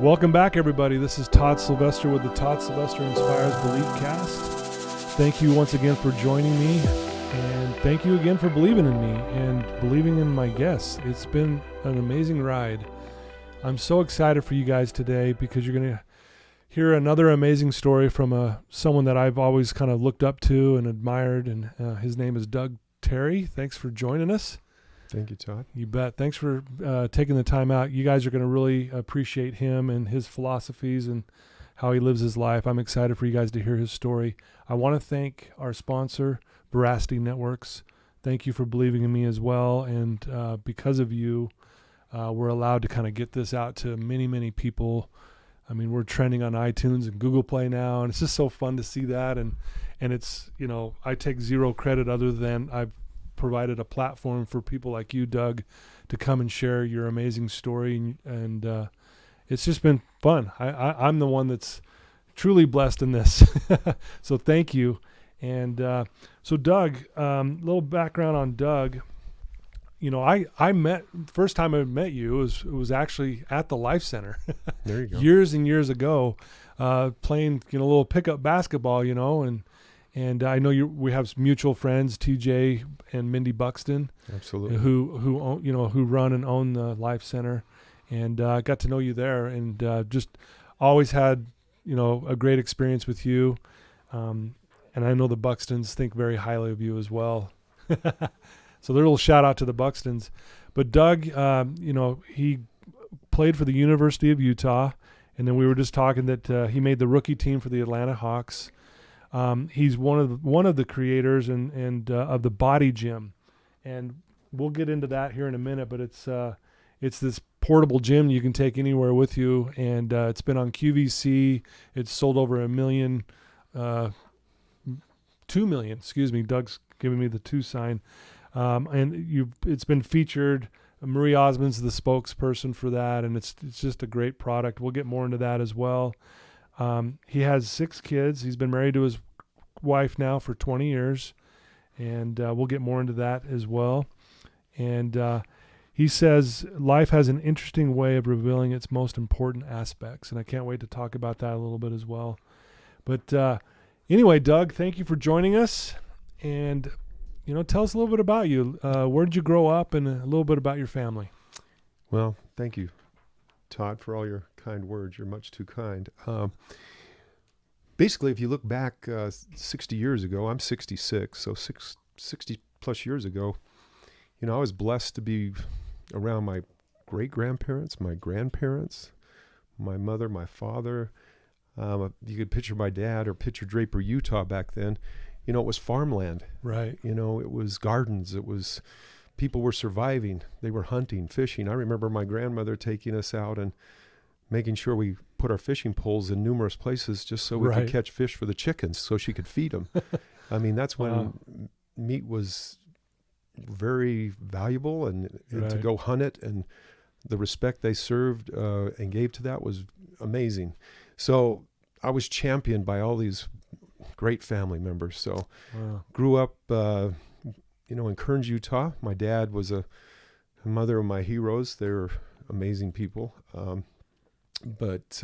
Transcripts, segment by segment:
Welcome back, everybody. This is Todd Sylvester with the Todd Sylvester Inspires Belief Cast. Thank you once again for joining me, and thank you again for believing in me and believing in my guests. It's been an amazing ride. I'm so excited for you guys today because you're going to hear another amazing story from someone that I've always kind of looked up to and admired, and his name is Doug Terry. Thanks for joining us. Thank you, Todd. You bet. Thanks for taking the time out. You guys are going to really appreciate him and his philosophies and how he lives his life. I'm excited for you guys to hear his story. I want to thank our sponsor, Veracity Networks. Thank you for believing in me as well. And because of you, we're allowed to kind of get this out to many, many people. I mean, we're trending on iTunes and Google Play now, and it's just so fun to see that. And it's, you know, I take zero credit other than I've provided a platform for people like you, Doug, to come and share your amazing story, and it's just been fun. I'm the one that's truly blessed in this. So thank you. And so Doug, little background on Doug. You know, first time I met you was actually at the Life Center. There you go. Years and years ago, playing, you know, a little pickup basketball, you know, and I know we have mutual friends, TJ and Mindy Buxton, Absolutely, who own, you know, who run and own the Life Center, and got to know you there, and just always had, you know, a great experience with you, and I know the Buxtons think very highly of you as well. So a little shout out to the Buxtons. But Doug, you know, he played for the University of Utah, and then we were just talking that he made the rookie team for the Atlanta Hawks. He's one of the creators and of the BodyGym, and we'll get into that here in a minute. But it's this portable gym you can take anywhere with you, and it's been on QVC. It's sold over 2 million. Excuse me. Doug's giving me the 2 sign, and it's been featured. Marie Osmond's the spokesperson for that, and it's just a great product. We'll get more into that as well. He has 6 kids. He's been married to his wife now for 20 years, and we'll get more into that as well. And he says life has an interesting way of revealing its most important aspects, and I can't wait to talk about that a little bit as well. But anyway, Doug, thank you for joining us, and you know, tell us a little bit about you. Where did you grow up, and a little bit about your family? Well, thank you, Todd, for all your kind words. You're much too kind. Basically, if you look back 60 years ago, I'm 66, so 60 plus years ago, you know, I was blessed to be around my great-grandparents, my grandparents, my mother, my father. You could picture my dad or picture Draper, Utah back then. You know, it was farmland. Right. You know, it was gardens. It was people were surviving. They were hunting, fishing. I remember my grandmother taking us out and making sure we put our fishing poles in numerous places just so we could catch fish for the chickens so she could feed them. I mean, that's when meat was very valuable, and to go hunt it, and the respect they served and gave to that was amazing. So I was championed by all these great family members. So grew up, you know, in Kearns, Utah. My dad was a mother of my heroes. They were amazing people. But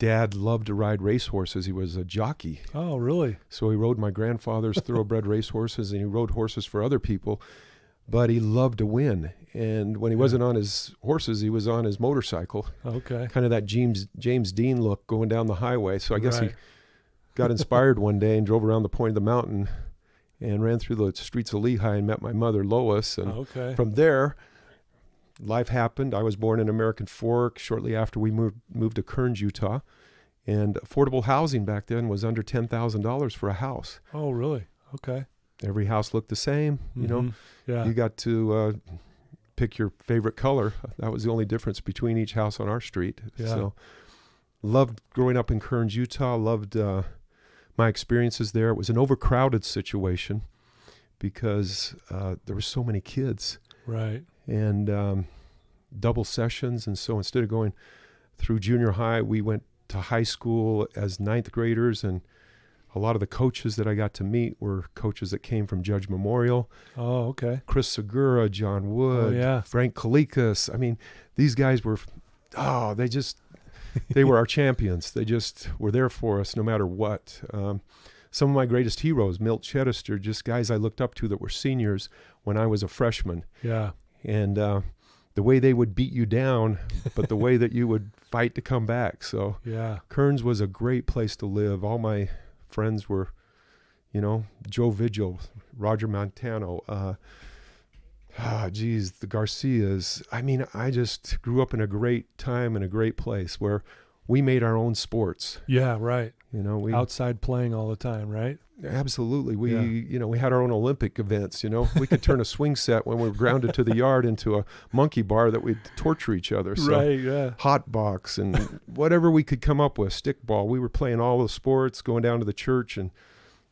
Dad loved to ride racehorses. He was a jockey. Oh, really? So he rode my grandfather's thoroughbred racehorses, and he rode horses for other people. But he loved to win. And when he wasn't on his horses, he was on his motorcycle. Okay. Kind of that James Dean look going down the highway. So I guess he got inspired one day and drove around the point of the mountain and ran through the streets of Lehigh and met my mother, Lois. And from there, life happened. I was born in American Fork shortly after we moved to Kearns, Utah. And affordable housing back then was under $10,000 for a house. Oh, really? Okay. Every house looked the same, you know. Yeah. You got to pick your favorite color. That was the only difference between each house on our street. Yeah. So loved growing up in Kearns, Utah. Loved my experiences there. It was an overcrowded situation because there were so many kids. Right. And double sessions. And so instead of going through junior high, we went to high school as 9th graders, and a lot of the coaches that I got to meet were coaches that came from Judge Memorial. Oh, okay. Chris Segura, John Wood, Frank Kalikas. I mean, these guys were, they just They were our champions. They just were there for us no matter what. Some of my greatest heroes, Milt Chedester, just guys I looked up to that were seniors when I was a freshman. Yeah. And the way they would beat you down, but the way that you would fight to come back. So yeah, Kearns was a great place to live. All my friends were, Joe Vigil, Roger Montano, the Garcias. I mean, I just grew up in a great time and a great place where we made our own sports. Yeah, right. We outside playing all the time, right? Absolutely. We had our own Olympic events, We could turn a swing set when we were grounded to the yard into a monkey bar that we'd torture each other. So right, yeah. Hot box and whatever we could come up with, stickball. We were playing all the sports, going down to the church, and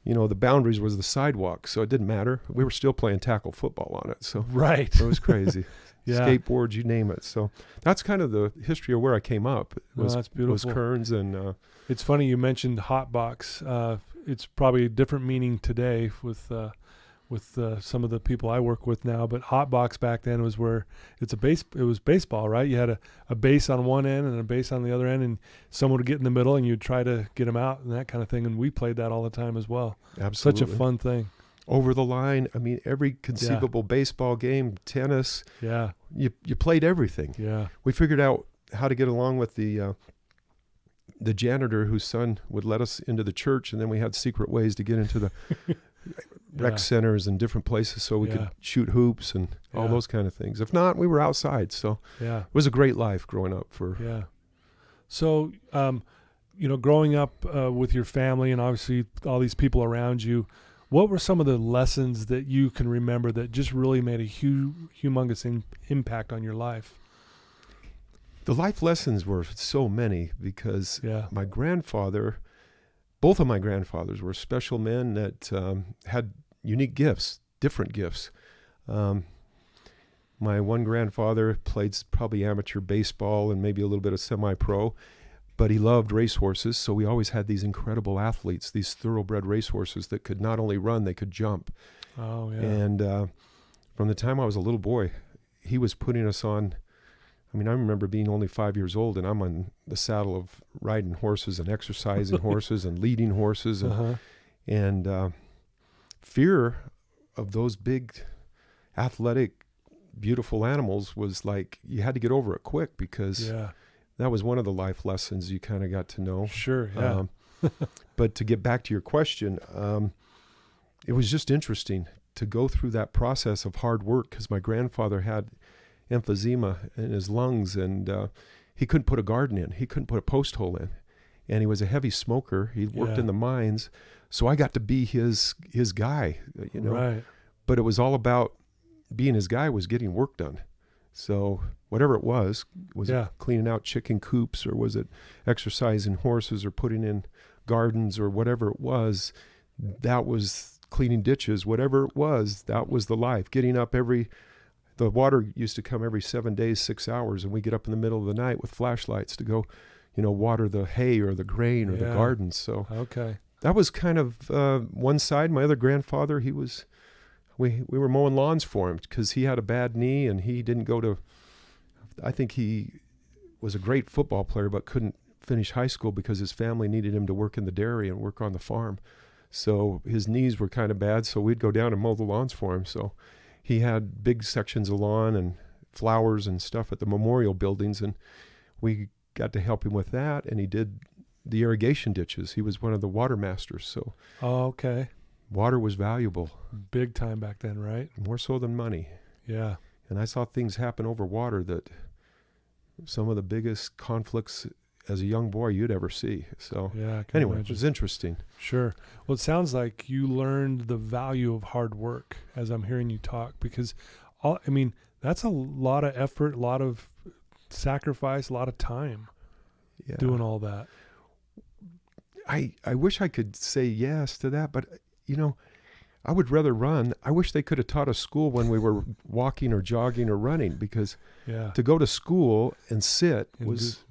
the boundaries was the sidewalk, so it didn't matter. We were still playing tackle football on it. So right. It was crazy. Yeah. Skateboards, you name it. So that's kind of the history of where I came up. That's beautiful. Was Kearns and it's funny you mentioned hot box. It's probably a different meaning today with some of the people I work with now, but hot box back then was where it was baseball, right? You had a base on one end and a base on the other end, and someone would get in the middle and you'd try to get them out and that kind of thing. And we played that all the time as well. Absolutely. Such a fun thing. Over the line. I mean, every conceivable baseball game, tennis. Yeah. You played everything. Yeah. We figured out how to get along with the janitor whose son would let us into the church, and then we had secret ways to get into the rec centers and different places so we could shoot hoops and all those kind of things. If not, we were outside. So it was a great life growing up So, growing up with your family and obviously all these people around you, what were some of the lessons that you can remember that just really made a humongous impact on your life? The life lessons were so many because my grandfather, both of my grandfathers were special men that had unique gifts, different gifts. My one grandfather played probably amateur baseball and maybe a little bit of semi-pro, but he loved racehorses, so we always had these incredible athletes, these thoroughbred racehorses that could not only run, they could jump. Oh, yeah. And from the time I was a little boy, he was putting us on. I mean, I remember being only 5 years old, and I'm on the saddle of riding horses and exercising horses and leading horses. And fear of those big, athletic, beautiful animals was like you had to get over it quick because that was one of the life lessons you kind of got to know. Sure, yeah. But to get back to your question, it was just interesting to go through that process of hard work because my grandfather had emphysema in his lungs, and he couldn't put a garden in. He couldn't put a post hole in. And he was a heavy smoker. He worked in the mines. So I got to be his guy, Right. But it was all about being his guy was getting work done. So whatever it was it cleaning out chicken coops, or was it exercising horses, or putting in gardens, or whatever it was, that was cleaning ditches, whatever it was, that was the life. Getting up the water used to come every 7 days, 6 hours, and we get up in the middle of the night with flashlights to go, water the hay or the grain or the gardens. So that was kind of one side. My other grandfather, we were mowing lawns for him because he had a bad knee and he didn't go to, I think he was a great football player but couldn't finish high school because his family needed him to work in the dairy and work on the farm. So his knees were kind of bad, so we'd go down and mow the lawns for him. So he had big sections of lawn and flowers and stuff at the memorial buildings, and we got to help him with that, and he did the irrigation ditches. He was one of the water masters, so water was valuable. Big time back then, right? More so than money. Yeah. And I saw things happen over water that some of the biggest conflicts as a young boy you'd ever see. So anyway, it was interesting. Sure. Well, it sounds like you learned the value of hard work as I'm hearing you talk, because that's a lot of effort, a lot of sacrifice, a lot of time doing all that. I wish I could say yes to that, but I would rather run. I wish they could have taught us school when we were walking or jogging or running, because to go to school and sit was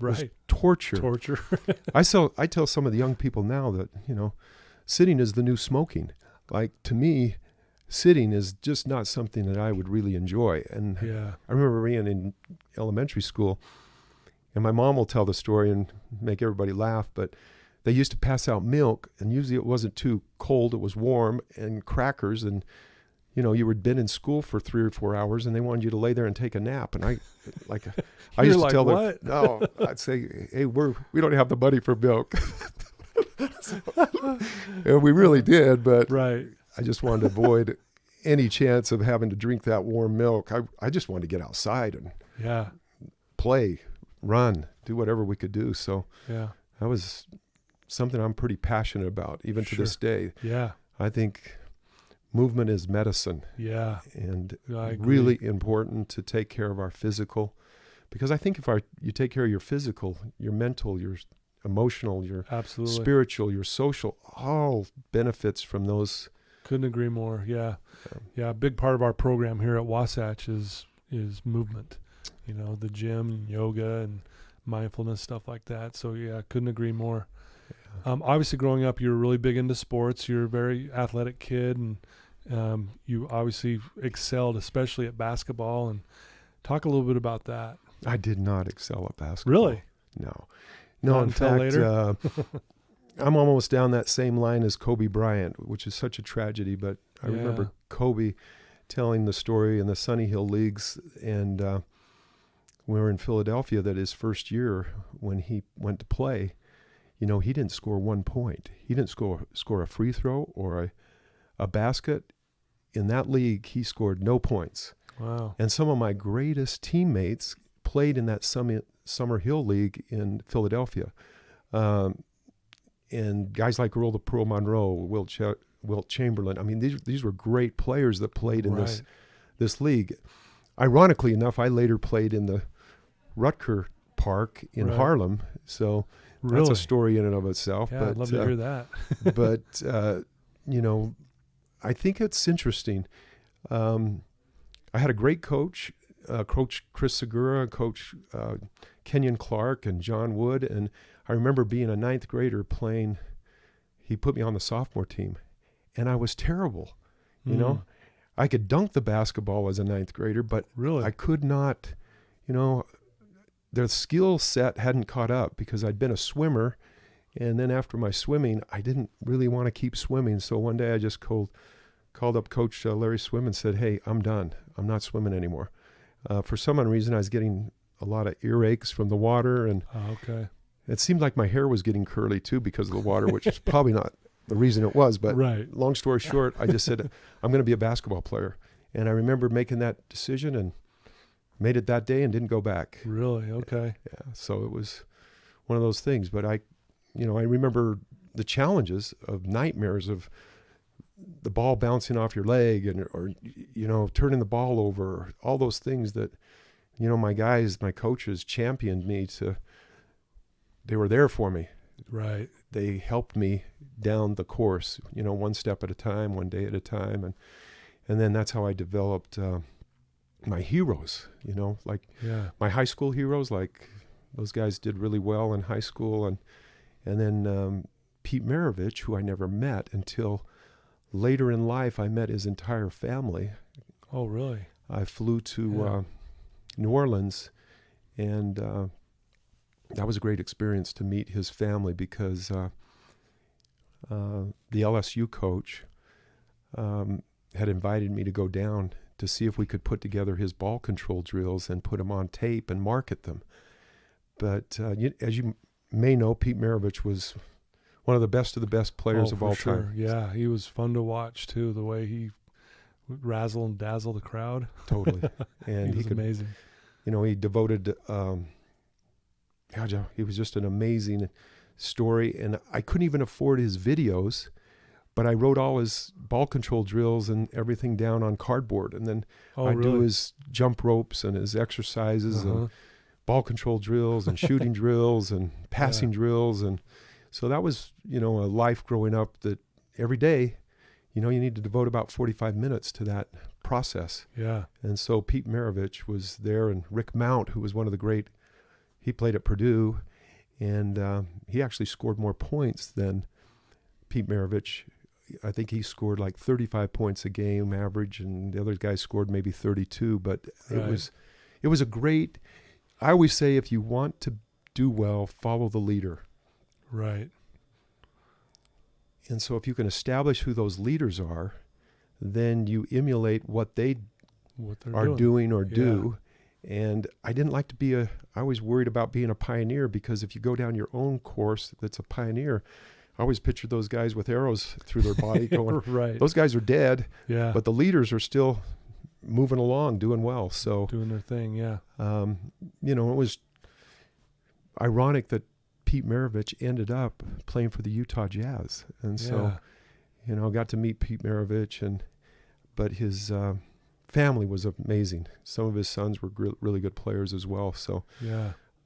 torture. Torture. I tell some of the young people now that, sitting is the new smoking. Like, to me, sitting is just not something that I would really enjoy. And I remember being in elementary school, And my mom will tell the story and make everybody laugh, but they used to pass out milk, and usually it wasn't too cold, it was warm, and crackers, and you had been in school for 3 or 4 hours, and they wanted you to lay there and take a nap. And I used to tell them, no, I'd say, hey, we don't have the money for milk. And we really did, but right. I just wanted to avoid any chance of having to drink that warm milk. I just wanted to get outside and play, run, do whatever we could do. So that was something I'm pretty passionate about, even to this day. Yeah. I think movement is medicine. Yeah. And really important to take care of our physical, because I think if you take care of your physical, your mental, your emotional, your spiritual, your social, all benefits from those. Couldn't agree more. Yeah. A big part of our program here at Wasatch is movement, the gym, yoga, and mindfulness, stuff like that. So couldn't agree more. Obviously growing up, you were really big into sports. You're a very athletic kid, and you obviously excelled, especially at basketball. And talk a little bit about that. I did not excel at basketball. Really? No. Not in fact, later? I'm almost down that same line as Kobe Bryant, which is such a tragedy. But I remember Kobe telling the story in the Sunny Hill Leagues, and we were in Philadelphia, that his first year when he went to play, he didn't score 1 point. He didn't score a free throw or a basket. In that league, he scored no points. Wow. And some of my greatest teammates played in that Summer Hill League in Philadelphia. And guys like Earl the Pearl Monroe, Wilt Chamberlain. I mean, these were great players that played in this league. Ironically enough, I later played in the Rutger Park in Harlem. So that's a story in and of itself. Yeah, but I'd love to hear that. But, I think it's interesting. I had a great coach, Coach Chris Segura, Coach Kenyon Clark, and John Wood. And I remember being a ninth grader playing. He put me on the sophomore team, and I was terrible. I could dunk the basketball as a ninth grader, but I could not, the skill set hadn't caught up because I'd been a swimmer. And then after my swimming, I didn't really want to keep swimming. So one day I just called up Coach Larry Swim and said, hey, I'm done. I'm not swimming anymore. For some reason, I was getting a lot of earaches from the water. And it seemed like my hair was getting curly too because of the water, which is probably not the reason it was. But long story short, I just said, I'm going to be a basketball player. And I remember making that decision and made it that day and didn't go back. Really? Okay. Yeah. So it was one of those things. But I remember the challenges of nightmares of the ball bouncing off your leg or turning the ball over, all those things that, my coaches championed me they were there for me. Right. They helped me down the course, one step at a time, one day at a time. And then that's how I developed my heroes, my high school heroes, like those guys did really well in high school. And then Pete Maravich, who I never met until later in life. I met his entire family. Oh, really? I flew to New Orleans, and that was a great experience to meet his family because the LSU coach had invited me to go down to see if we could put together his ball control drills and put them on tape and market them. But as you may know, Pete Maravich was one of the best players of all time. Yeah, he was fun to watch too, the way he would razzle and dazzle the crowd. Totally. And he was amazing. He devoted, he was just an amazing story. And I couldn't even afford his videos, but I wrote all his ball control drills and everything down on cardboard. And then I'd do his jump ropes and his exercises and ball control drills and shooting drills and passing drills. And so that was, a life growing up that every day, you need to devote about 45 minutes to that process. Yeah. And so Pete Maravich was there, and Rick Mount, who was one of the great, he played at Purdue, and he actually scored more points than Pete Maravich. I think he scored like 35 points a game average, and the other guys scored maybe 32, but it was a great, I always say, if you want to do well, follow the leader. Right. And so if you can establish who those leaders are, then you emulate what they are doing or do. And I didn't like to be I always worried about being a pioneer, because if you go down your own course that's a pioneer, I always picture those guys with arrows through their body going, right. Those guys are dead, but the leaders are still moving along, doing well. So doing their thing, it was ironic that Pete Maravich ended up playing for the Utah Jazz. And so, I got to meet Pete Maravich, but his family was amazing. Some of his sons were really good players as well. So,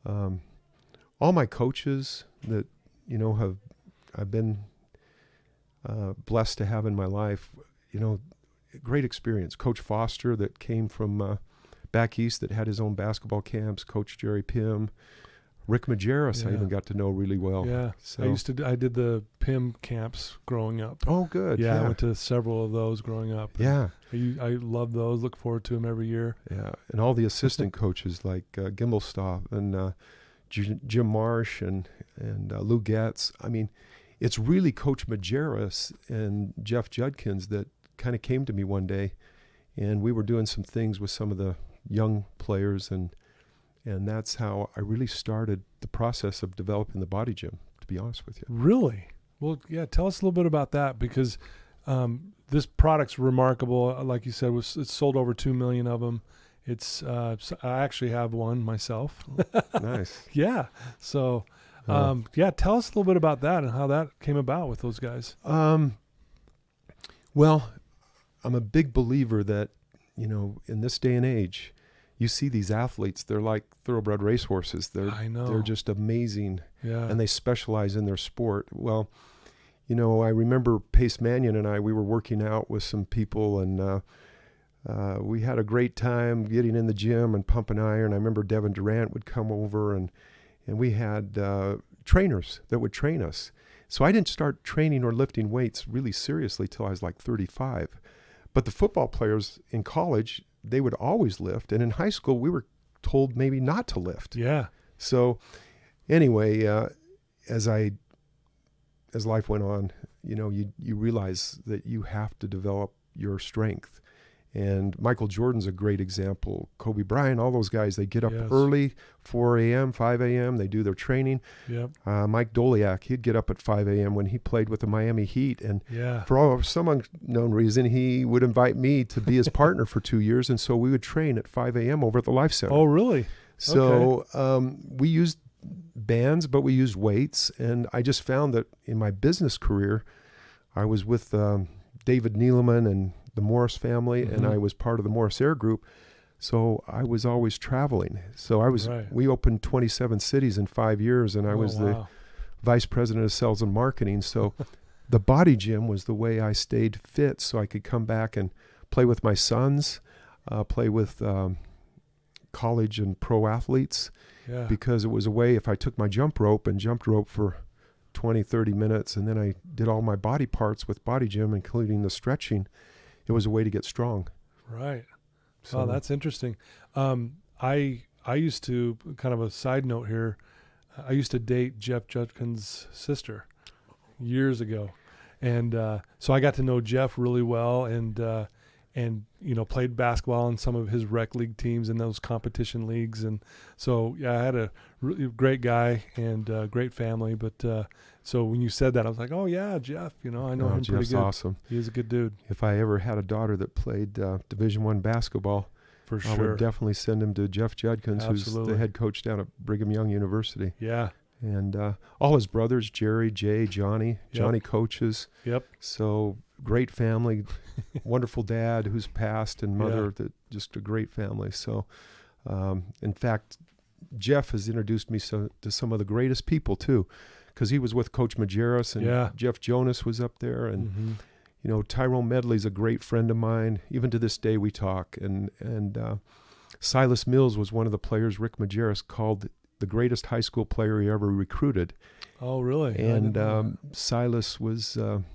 all my coaches that, I've been blessed to have in my life, great experience. Coach Foster, that came from back east, that had his own basketball camps. Coach Jerry Pym, Rick Majerus, I even got to know really well. Yeah, so I did the Pym camps growing up. Oh, good. Yeah, I went to several of those growing up. Yeah, I love those. Look forward to them every year. Yeah, and all the assistant coaches like Gimbelstoff and Jim Marsh and Lou Getz. I mean, it's really Coach Majerus and Jeff Judkins that kind of came to me one day, and we were doing some things with some of the young players, and that's how I really started the process of developing the BodyGym, to be honest with you. Really? Well, yeah, tell us a little bit about that, because this product's remarkable. Like you said, it's sold over 2 million of them. I actually have one myself. Nice. Yeah. So, tell us a little bit about that and how that came about with those guys. Well, I'm a big believer that, in this day and age, you see these athletes, they're like thoroughbred racehorses. I know. They're just amazing. Yeah. And they specialize in their sport. Well, I remember Pace Mannion and we were working out with some people, and we had a great time getting in the gym and pumping iron. I remember Devin Durant would come over, and we had trainers that would train us. So I didn't start training or lifting weights really seriously till I was like 35. But the football players in college, they would always lift. And in high school, we were told maybe not to lift. Yeah. So anyway, as life went on, you realize that you have to develop your strength. And Michael Jordan's a great example. Kobe Bryant, all those guys, they get up early, 4 a.m., 5 a.m., they do their training. Yep. Mike Doliak, he'd get up at 5 a.m. when he played with the Miami Heat. And for some unknown reason, he would invite me to be his partner for 2 years. And so we would train at 5 a.m. over at the Life Center. Oh, really? So we used bands, but we used weights. And I just found that in my business career, I was with David Neeleman and the Morris family, and I was part of the Morris Air Group. So I was always traveling. So we opened 27 cities in 5 years, and I was the vice president of sales and marketing. So the BodyGym was the way I stayed fit, so I could come back and play with my sons, play with college and pro athletes, because it was a way, if I took my jumped rope for 20, 30 minutes, and then I did all my body parts with BodyGym, including the stretching, it was a way to get strong. Right. So, wow, that's interesting. I used to, kind of a side note here, I used to date Jeff Judkins' sister years ago. And so I got to know Jeff really well, and played basketball in some of his rec league teams in those competition leagues. And so, I had a really great guy and great family. But so when you said that, I was like, oh, yeah, Jeff, I know him Jeff's pretty good. Awesome. He's a good dude. If I ever had a daughter that played Division I basketball, for sure, I would definitely send him to Jeff Judkins, Absolutely. who's the head coach down at Brigham Young University. Yeah. And all his brothers, Jerry, Jay, Johnny coaches. Yep. So great family, wonderful dad who's passed, and mother that just a great family. So, in fact, Jeff has introduced me to some of the greatest people too, because he was with Coach Majerus, and Jeff Jonas was up there, and Tyrone Medley's a great friend of mine. Even to this day, we talk. And Silas Mills was one of the players Rick Majerus called the greatest high school player he ever recruited. Oh, really? And Silas was an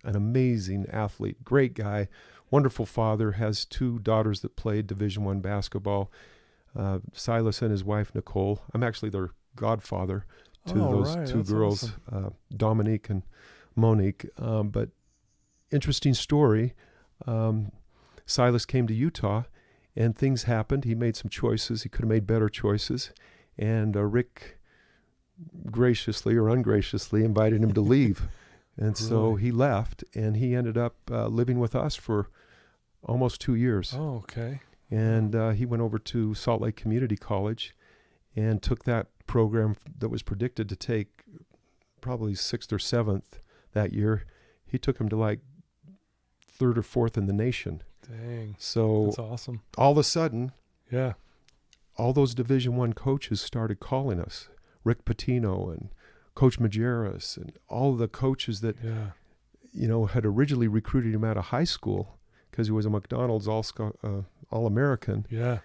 amazing athlete, great guy, wonderful father, has 2 daughters that played Division I basketball. Silas and his wife, Nicole. I'm actually their godfather to Oh, those right. two That's girls, awesome. Dominique and Monique. But interesting story. Silas came to Utah, and things happened. He made some choices. He could have made better choices. And Rick graciously or ungraciously invited him to leave. And so Really? he left, and he ended up living with us for almost 2 years. Oh, okay. And he went over to Salt Lake Community College and took that program that was predicted to take probably 6th or 7th that year. He took him to like 3rd or 4th in the nation. Dang. So That's awesome. all of a sudden, Yeah. all those Division I coaches started calling us. Rick Pitino and Coach Majerus and all the coaches that, Yeah. had originally recruited him out of high school because he was a McDonald's All-American. Yeah.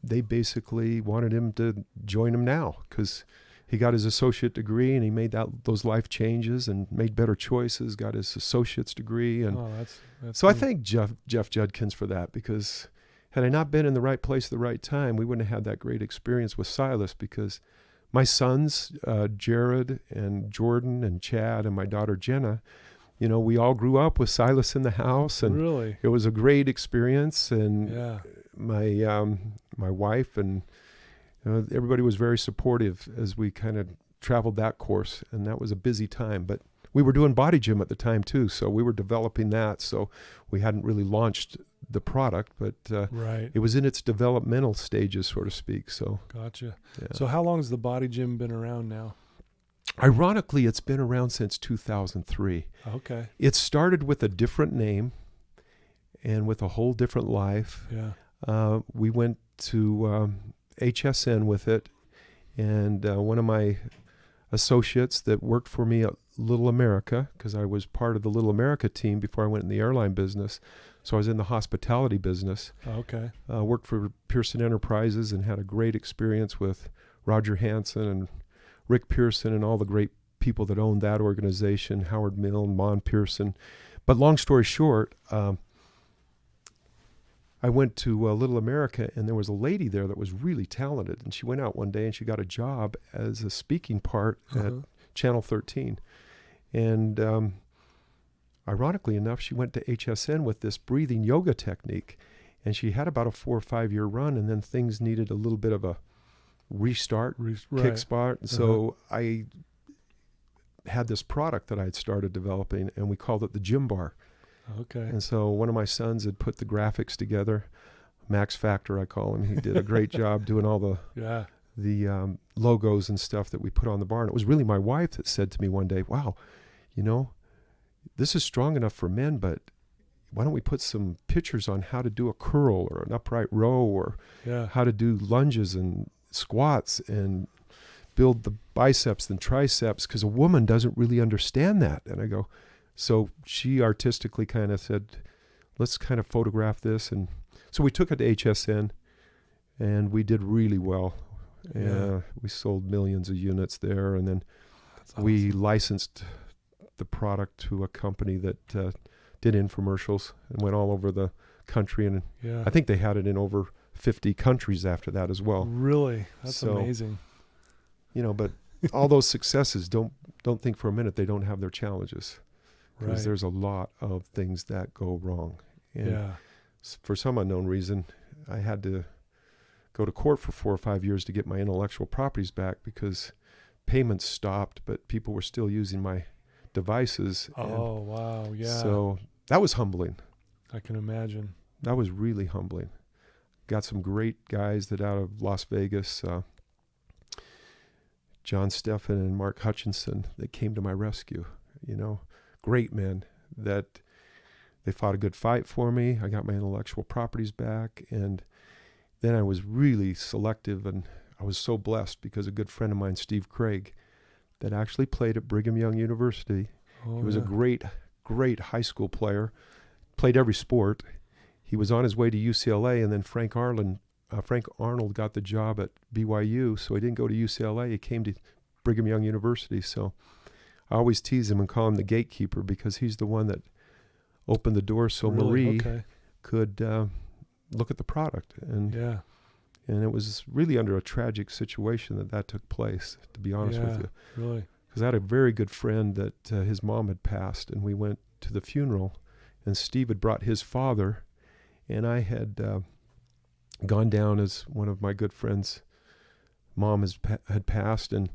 They basically wanted him to join them now because he got his associate degree and he made those life changes and made better choices, got his associate's degree. And that's so I neat. thank Jeff Judkins for that, because had I not been in the right place at the right time, we wouldn't have had that great experience with Silas, because my sons, Jared and Jordan and Chad and my daughter Jenna, we all grew up with Silas in the house, and Really? it was a great experience. And Yeah. my wife and everybody was very supportive as we kind of traveled that course, and that was a busy time. But we were doing BodyGym at the time too, so we were developing that. So we hadn't really launched the product, but Right. it was in its developmental stages, so to speak. So Gotcha. yeah. So how long has the BodyGym been around now? Ironically, it's been around since 2003. Okay. It started with a different name and with a whole different life. Yeah. We went to HSN with it, and one of my associates that worked for me at Little America, because I was part of the Little America team before I went in the airline business, so I was in the hospitality business. Okay. Worked for Pearson Enterprises and had a great experience with Roger Hansen and Rick Pearson and all the great people that owned that organization, Howard Milne, Mon Pearson. But long story short, I went to Little America, and there was a lady there that was really talented. And she went out one day and she got a job as a speaking part at Channel 13. And ironically enough, she went to HSN with this breathing yoga technique. And she had about a 4 or 5 year run, and then things needed a little bit of a restart, kick spot. So I had this product that I had started developing, and we called it the Gym Bar. Okay. And so one of my sons had put the graphics together. Max Factor, I call him. He did a great job doing all the logos and stuff that we put on the bar. And it was really my wife that said to me one day, wow, this is strong enough for men, but why don't we put some pictures on how to do a curl or an upright row, or how to do lunges and squats and build the biceps and triceps, because a woman doesn't really understand that. And I go, so she artistically kind of said, let's kind of photograph this. And so we took it to HSN, and we did really well. We sold millions of units there. And then we licensed the product to a company that did infomercials and went all over the country. And I think they had it in over 50 countries after that as well. Really? That's amazing. But all those successes, don't think for a minute they don't have their challenges. Because there's a lot of things that go wrong. And for some unknown reason, I had to go to court for 4 or 5 years to get my intellectual properties back, because payments stopped, but people were still using my devices. Oh, wow. Yeah. So that was humbling. I can imagine. That was really humbling. Got some great guys that out of Las Vegas, John Steffen and Mark Hutchinson, that came to my rescue, great men that they fought a good fight for me. I got my intellectual properties back, and then I was really selective, and I was so blessed because a good friend of mine, Steve Craig, that actually played at Brigham Young University. He was a great high school player, played every sport. He was on his way to UCLA, and then Frank Arnold got the job at BYU, so he didn't go to UCLA. He came to Brigham Young University, so I always tease him and call him the gatekeeper, because he's the one that opened the door so Marie could look at the product. And And it was really under a tragic situation that took place, to be honest with you. Really? Because I had a very good friend that his mom had passed, and we went to the funeral, and Steve had brought his father, and I had gone down as one of my good friends' mom had passed, and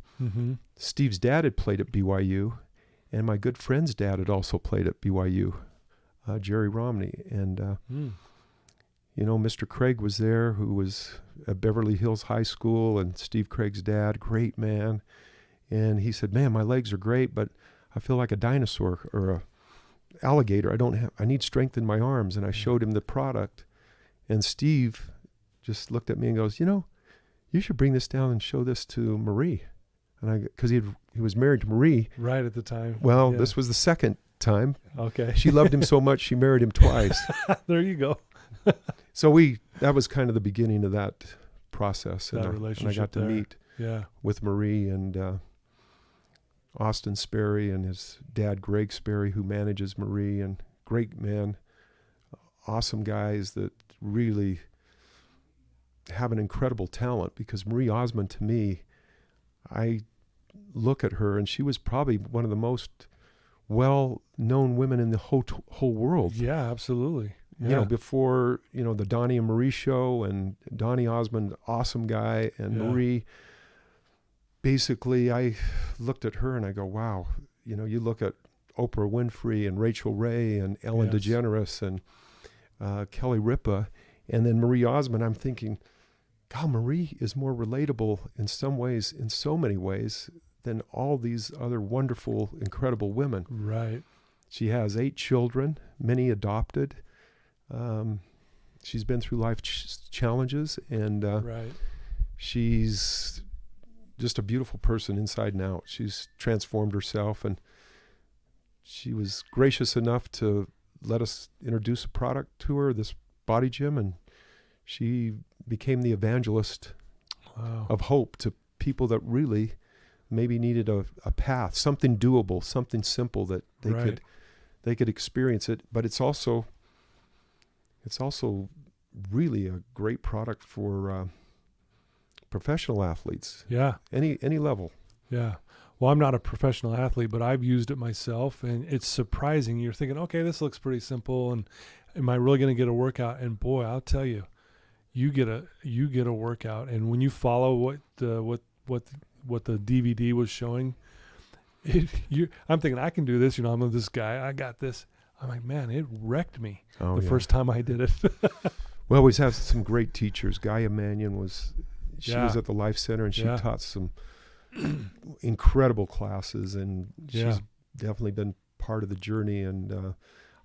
Steve's dad had played at BYU, and my good friend's dad had also played at BYU, Jerry Romney. And, Mr. Craig was there, who was at Beverly Hills High School, and Steve Craig's dad, great man. And he said, man, my legs are great, but I feel like a dinosaur or a alligator. I need strength in my arms. And I showed him the product. And Steve just looked at me and goes, you should bring this down and show this to Marie. And because he was married to Marie. Right at the time. Well, this was the second time. Okay. She loved him so much, she married him twice. There you go. So that was kind of the beginning of that process. That and relationship. I got to meet with Marie and Austin Sperry and his dad, Greg Sperry, who manages Marie, and great man, awesome guys that really have an incredible talent. Because Marie Osmond, to me, I look at her, and she was probably one of the most well-known women in the whole world. Yeah, absolutely. Yeah. Before, the Donnie and Marie show, and Donnie Osmond, awesome guy, and Marie, basically I looked at her and I go, wow, you look at Oprah Winfrey and Rachel Ray and Ellen DeGeneres and Kelly Ripa, and then Marie Osmond, I'm thinking, God, Marie is more relatable in some ways, in so many ways, than all these other wonderful, incredible women. Right. She has 8 children, many adopted. She's been through life challenges, and she's just a beautiful person inside and out. She's transformed herself, and she was gracious enough to let us introduce a product to her, this BodyGym, and she became the evangelist of hope to people that really maybe needed a path, something doable, something simple that they could experience it. But it's also really a great product for professional athletes. Yeah. Any level. Yeah. Well, I'm not a professional athlete, but I've used it myself, and it's surprising. You're thinking, okay, this looks pretty simple, and am I really going to get a workout? And boy, I'll tell you, you get a workout, and when you follow what the DVD was showing, I'm thinking I can do this. I'm this guy. I got this. I'm like, man, it wrecked me the first time I did it. Well, we have some great teachers. Gaia Mannion was at the Life Center, and she taught some incredible classes, and she's definitely been part of the journey. And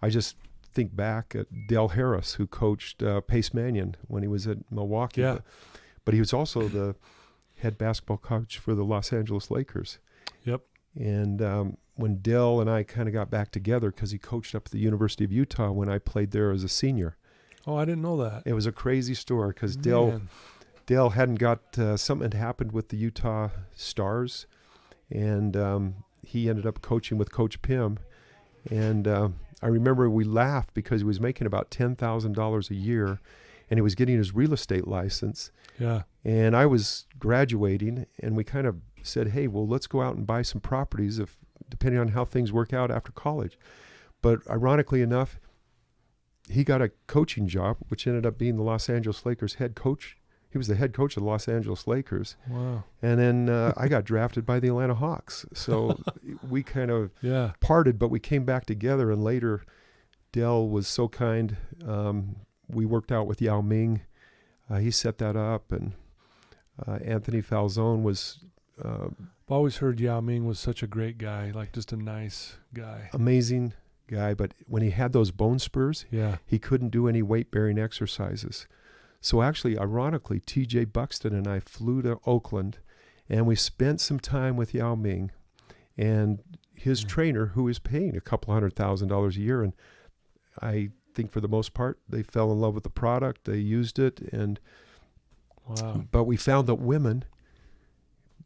I just think back at Dale Harris, who coached Pace Mannion when he was at Milwaukee. Yeah. But he was also the head basketball coach for the Los Angeles Lakers. Yep. And when Dale and I kind of got back together, because he coached up at the University of Utah when I played there as a senior. Oh, I didn't know that. It was a crazy story, because Dale hadn't got something had happened with the Utah Stars, and he ended up coaching with Coach Pym. And I remember we laughed because he was making about $10,000 a year, and he was getting his real estate license. Yeah. And I was graduating, and we kind of said, hey, well, let's go out and buy some properties depending on how things work out after college. But ironically enough, he got a coaching job, which ended up being the Los Angeles Lakers head coach. He was the head coach of the Los Angeles Lakers. Wow. And then I got drafted by the Atlanta Hawks. So we kind of parted, but we came back together. And later, Dell was so kind. We worked out with Yao Ming. He set that up. And Anthony Falzone was... I've always heard Yao Ming was such a great guy, like just a nice guy. Amazing guy. But when he had those bone spurs, he couldn't do any weight-bearing exercises. So actually, ironically, T.J. Buxton and I flew to Oakland, and we spent some time with Yao Ming and his trainer, who is paying a couple $100,000 a year. And I think for the most part, they fell in love with the product. They used it. But we found that women,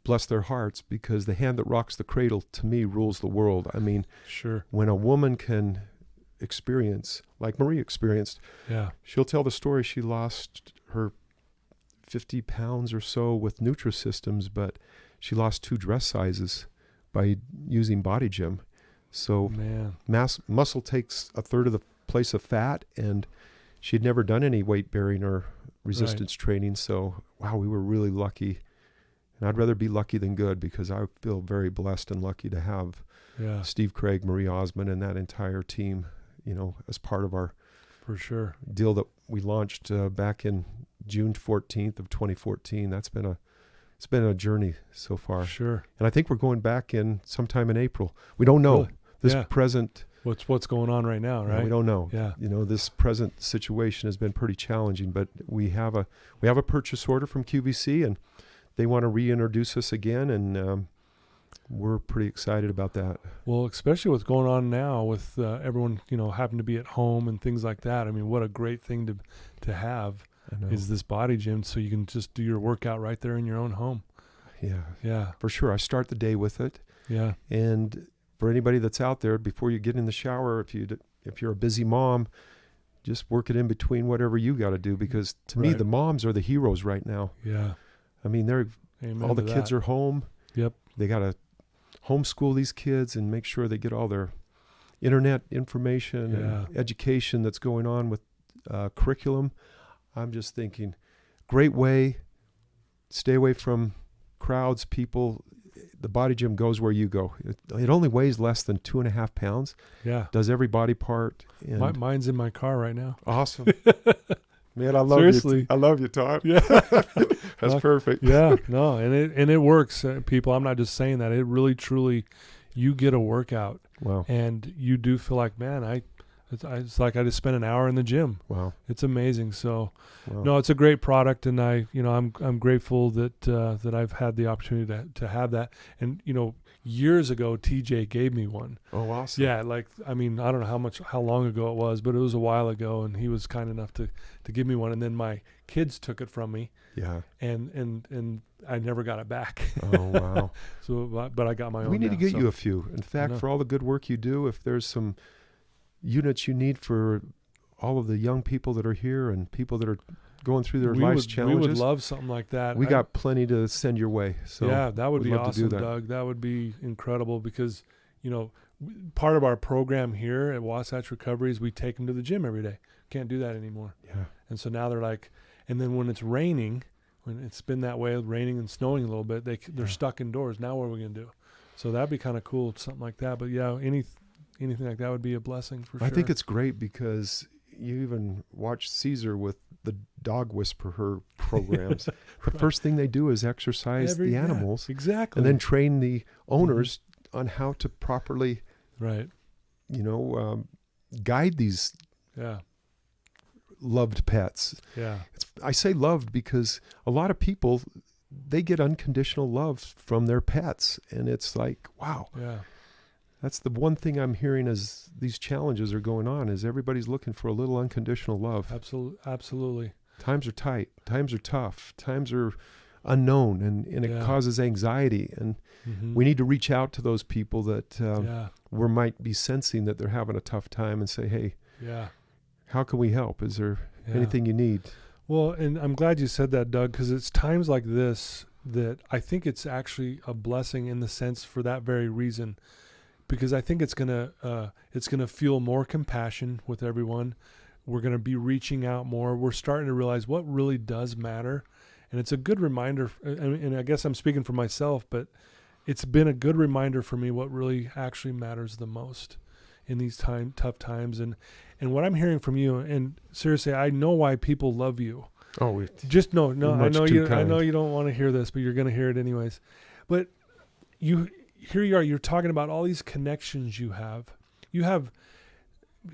bless their hearts, because the hand that rocks the cradle, to me, rules the world. I mean, when a woman can experience, like Marie experienced, she'll tell the story. She lost her 50 pounds or so with Nutrisystems, but she lost 2 dress sizes by using BodyGym. So Man. muscle takes a third of the place of fat, and she'd never done any weight bearing or resistance training. So, wow, we were really lucky. And I'd rather be lucky than good, because I feel very blessed and lucky to have Steve Craig, Marie Osmond, and that entire team, as part of our for sure deal that we launched back in June 14th of 2014. It's been a journey so far. Sure. And I think we're going back in sometime in April. We don't know. Really? Present. What's going on right now, right? We don't know. Yeah. This present situation has been pretty challenging, but we have a purchase order from QVC, and they want to reintroduce us again, and we're pretty excited about that. Well, especially what's going on now with everyone, having to be at home and things like that. I mean, what a great thing to have is this BodyGym, so you can just do your workout right there in your own home. Yeah. Yeah. For sure. I start the day with it. Yeah. And for anybody that's out there, before you get in the shower, if you're a busy mom, just work it in between whatever you got to do, because to me, the moms are the heroes right now. Yeah. I mean, all the kids are home. Yep. They got to homeschool these kids and make sure they get all their internet information and education that's going on with curriculum. I'm just thinking, great way, stay away from crowds, people. The BodyGym goes where you go. It only weighs less than 2.5 pounds. Yeah. Does every body part. And mine's in my car right now. Awesome. Man, I love Seriously. you. I love you, Todd. Yeah. That's perfect. Yeah. No, and it works, people. I'm not just saying that. It really, truly, you get a workout. Wow. And you do feel like, man, it's like I just spent an hour in the gym. Wow. It's amazing. So, no, it's a great product, and I'm grateful that I've had the opportunity to have that. And years ago, TJ gave me one. Oh, awesome. Yeah, I don't know how long ago it was, but it was a while ago, and he was kind enough to give me one. And then my kids took it from me. Yeah. And I never got it back. Oh, wow. So, but I got my own. We need to now, get you a few. In fact, for all the good work you do, if there's some units you need for all of the young people that are here and people that are going through their life's challenges, we would love something like that. We got plenty to send your way. So yeah, that would be awesome, Doug. That would be incredible, because part of our program here at Wasatch Recovery is we take them to the gym every day. Can't do that anymore. Yeah. And so now they're like, and then when it's raining, when it's been that way, raining and snowing a little bit, they're stuck indoors. Now what are we gonna do? So that'd be kind of cool, something like that. But yeah, anything like that would be a blessing for sure. I think it's great, because you even watch Caesar with the dog whisperer programs. The first thing they do is exercise the animals. Exactly. And then train the owners on how to properly, guide these loved pets. Yeah. I say loved because a lot of people, they get unconditional love from their pets. And it's like, wow. Yeah. That's the one thing I'm hearing as these challenges are going on, is everybody's looking for a little unconditional love. Absolutely. Times are tight. Times are tough. Times are unknown, and it causes anxiety. And we need to reach out to those people that we might be sensing that they're having a tough time, and say, hey, how can we help? Is there anything you need? Well, and I'm glad you said that, Doug, because it's times like this that I think it's actually a blessing, in the sense for that very reason. Because I think it's gonna fuel more compassion with everyone. We're gonna be reaching out more. We're starting to realize what really does matter, and it's a good reminder. And I guess I'm speaking for myself, but it's been a good reminder for me what really actually matters the most in these tough times. And what I'm hearing from you, and seriously, I know why people love you. Oh, just no. I know you. I know you don't want to hear this, but you're gonna hear it anyways. But here you are, you're talking about all these connections you have.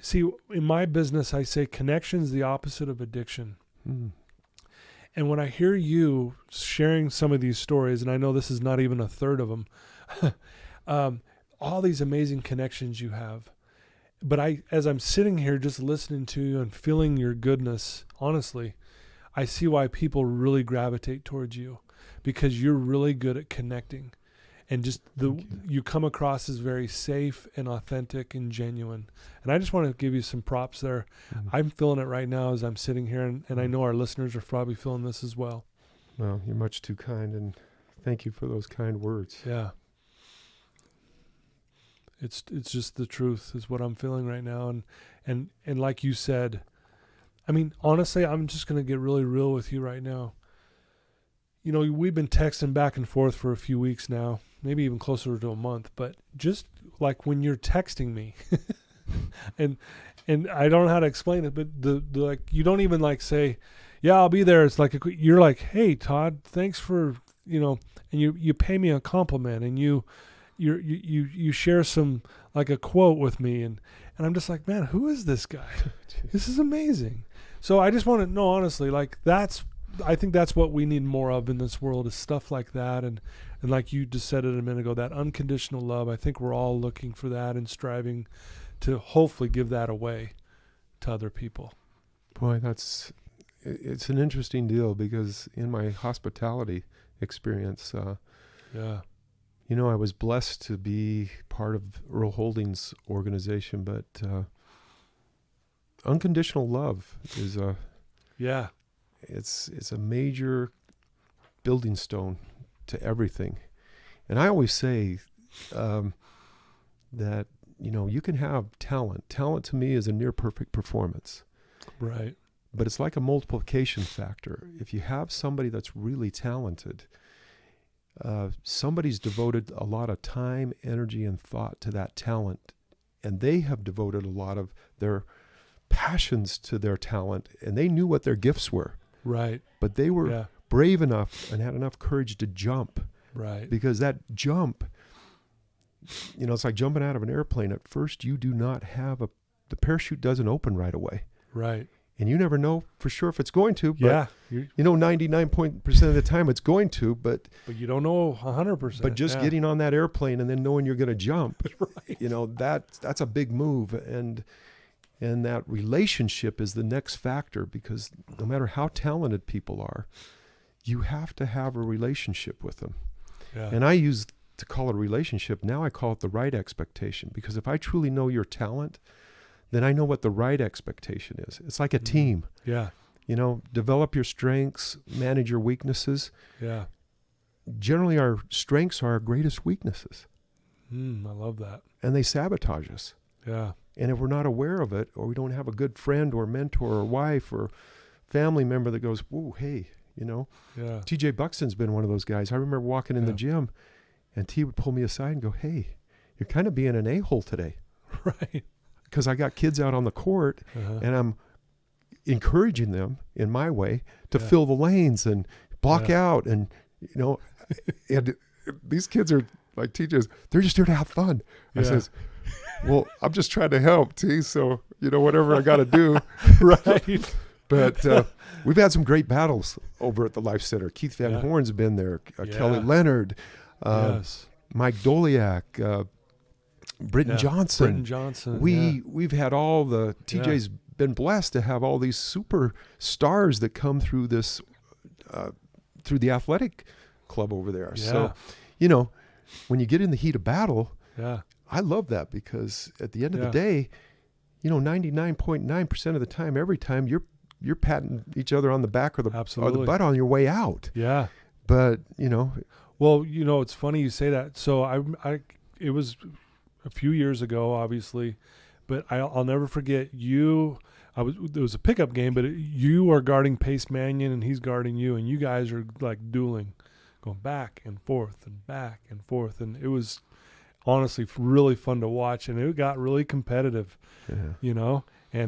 See, in my business, I say connection's the opposite of addiction. Mm. And when I hear you sharing some of these stories, and I know this is not even a third of them, all these amazing connections you have. But as I'm sitting here just listening to you and feeling your goodness, honestly, I see why people really gravitate towards you, because you're really good at connecting. And just you come across as very safe and authentic and genuine. And I just want to give you some props there. I'm feeling it right now as I'm sitting here, and I know our listeners are probably feeling this as well. Well, you're much too kind, and thank you for those kind words. Yeah. It's just the truth is what I'm feeling right now. And like you said, I mean, honestly, I'm just going to get really real with you right now. You know, we've been texting back and forth for a few weeks now, maybe even closer to a month, but just like when you're texting me and I don't know how to explain it, but the like, you don't even like say, yeah, I'll be there. It's like, you're like, hey, Todd, thanks for, and you pay me a compliment, and you share some, like, a quote with me. And I'm just like, man, who is this guy? This is amazing. So I just want to know, honestly, like, I think that's what we need more of in this world, is stuff like that. And like you just said it a minute ago, that unconditional love. I think we're all looking for that and striving to hopefully give that away to other people. Boy, it's an interesting deal, because in my hospitality experience, Yeah. I was blessed to be part of Earl Holdings' organization, but unconditional love is it's a major building stone to everything. And I always say that, you can have talent. Talent to me is a near perfect performance. Right. But it's like a multiplication factor. If you have somebody that's really talented, somebody's devoted a lot of time, energy, and thought to that talent, and they have devoted a lot of their passions to their talent, and they knew what their gifts were. Right. But they were brave enough and had enough courage to jump. Right. Because that jump, it's like jumping out of an airplane. At first, you do not have the parachute doesn't open right away. Right. And you never know for sure if it's going to. But, yeah. 99% of the time it's going to. But you don't know 100%. But just getting on that airplane and then knowing you're going to jump, right. That's a big move. And that relationship is the next factor, because no matter how talented people are, you have to have a relationship with them. Yeah. And I used to call it a relationship. Now I call it the right expectation, because if I truly know your talent, then I know what the right expectation is. It's like a team. Yeah. Develop your strengths, manage your weaknesses. Yeah. Generally, our strengths are our greatest weaknesses. I love that. And they sabotage us. Yeah. And if we're not aware of it, or we don't have a good friend or mentor or wife or family member that goes, whoa, hey, Yeah. TJ Buxton's been one of those guys. I remember walking in the gym, and T would pull me aside and go, hey, you're kind of being an a-hole today. Right. Because I got kids out on the court, and I'm encouraging them in my way to fill the lanes and block out. And, and these kids are like TJ's, they're just here to have fun. I says, well, I'm just trying to help, T. So, whatever I got to do. Right. But we've had some great battles over at the Life Center. Keith Van Horn's been there. Kelly Leonard, Mike Doliak, Britton Johnson. We've had all the TJ's been blessed to have all these super stars that come through this through the athletic club over there. So, when you get in the heat of battle, I love that, because at the end of the day, 99.9% of the time, every time you're patting each other on the back or the butt on your way out. Yeah. But, well, it's funny you say that. So it was a few years ago, obviously, but I'll never forget you. There was a pickup game, but you are guarding Pace Mannion and he's guarding you, and you guys are like dueling, going back and forth and back and forth, and it was honestly really fun to watch, and it got really competitive, and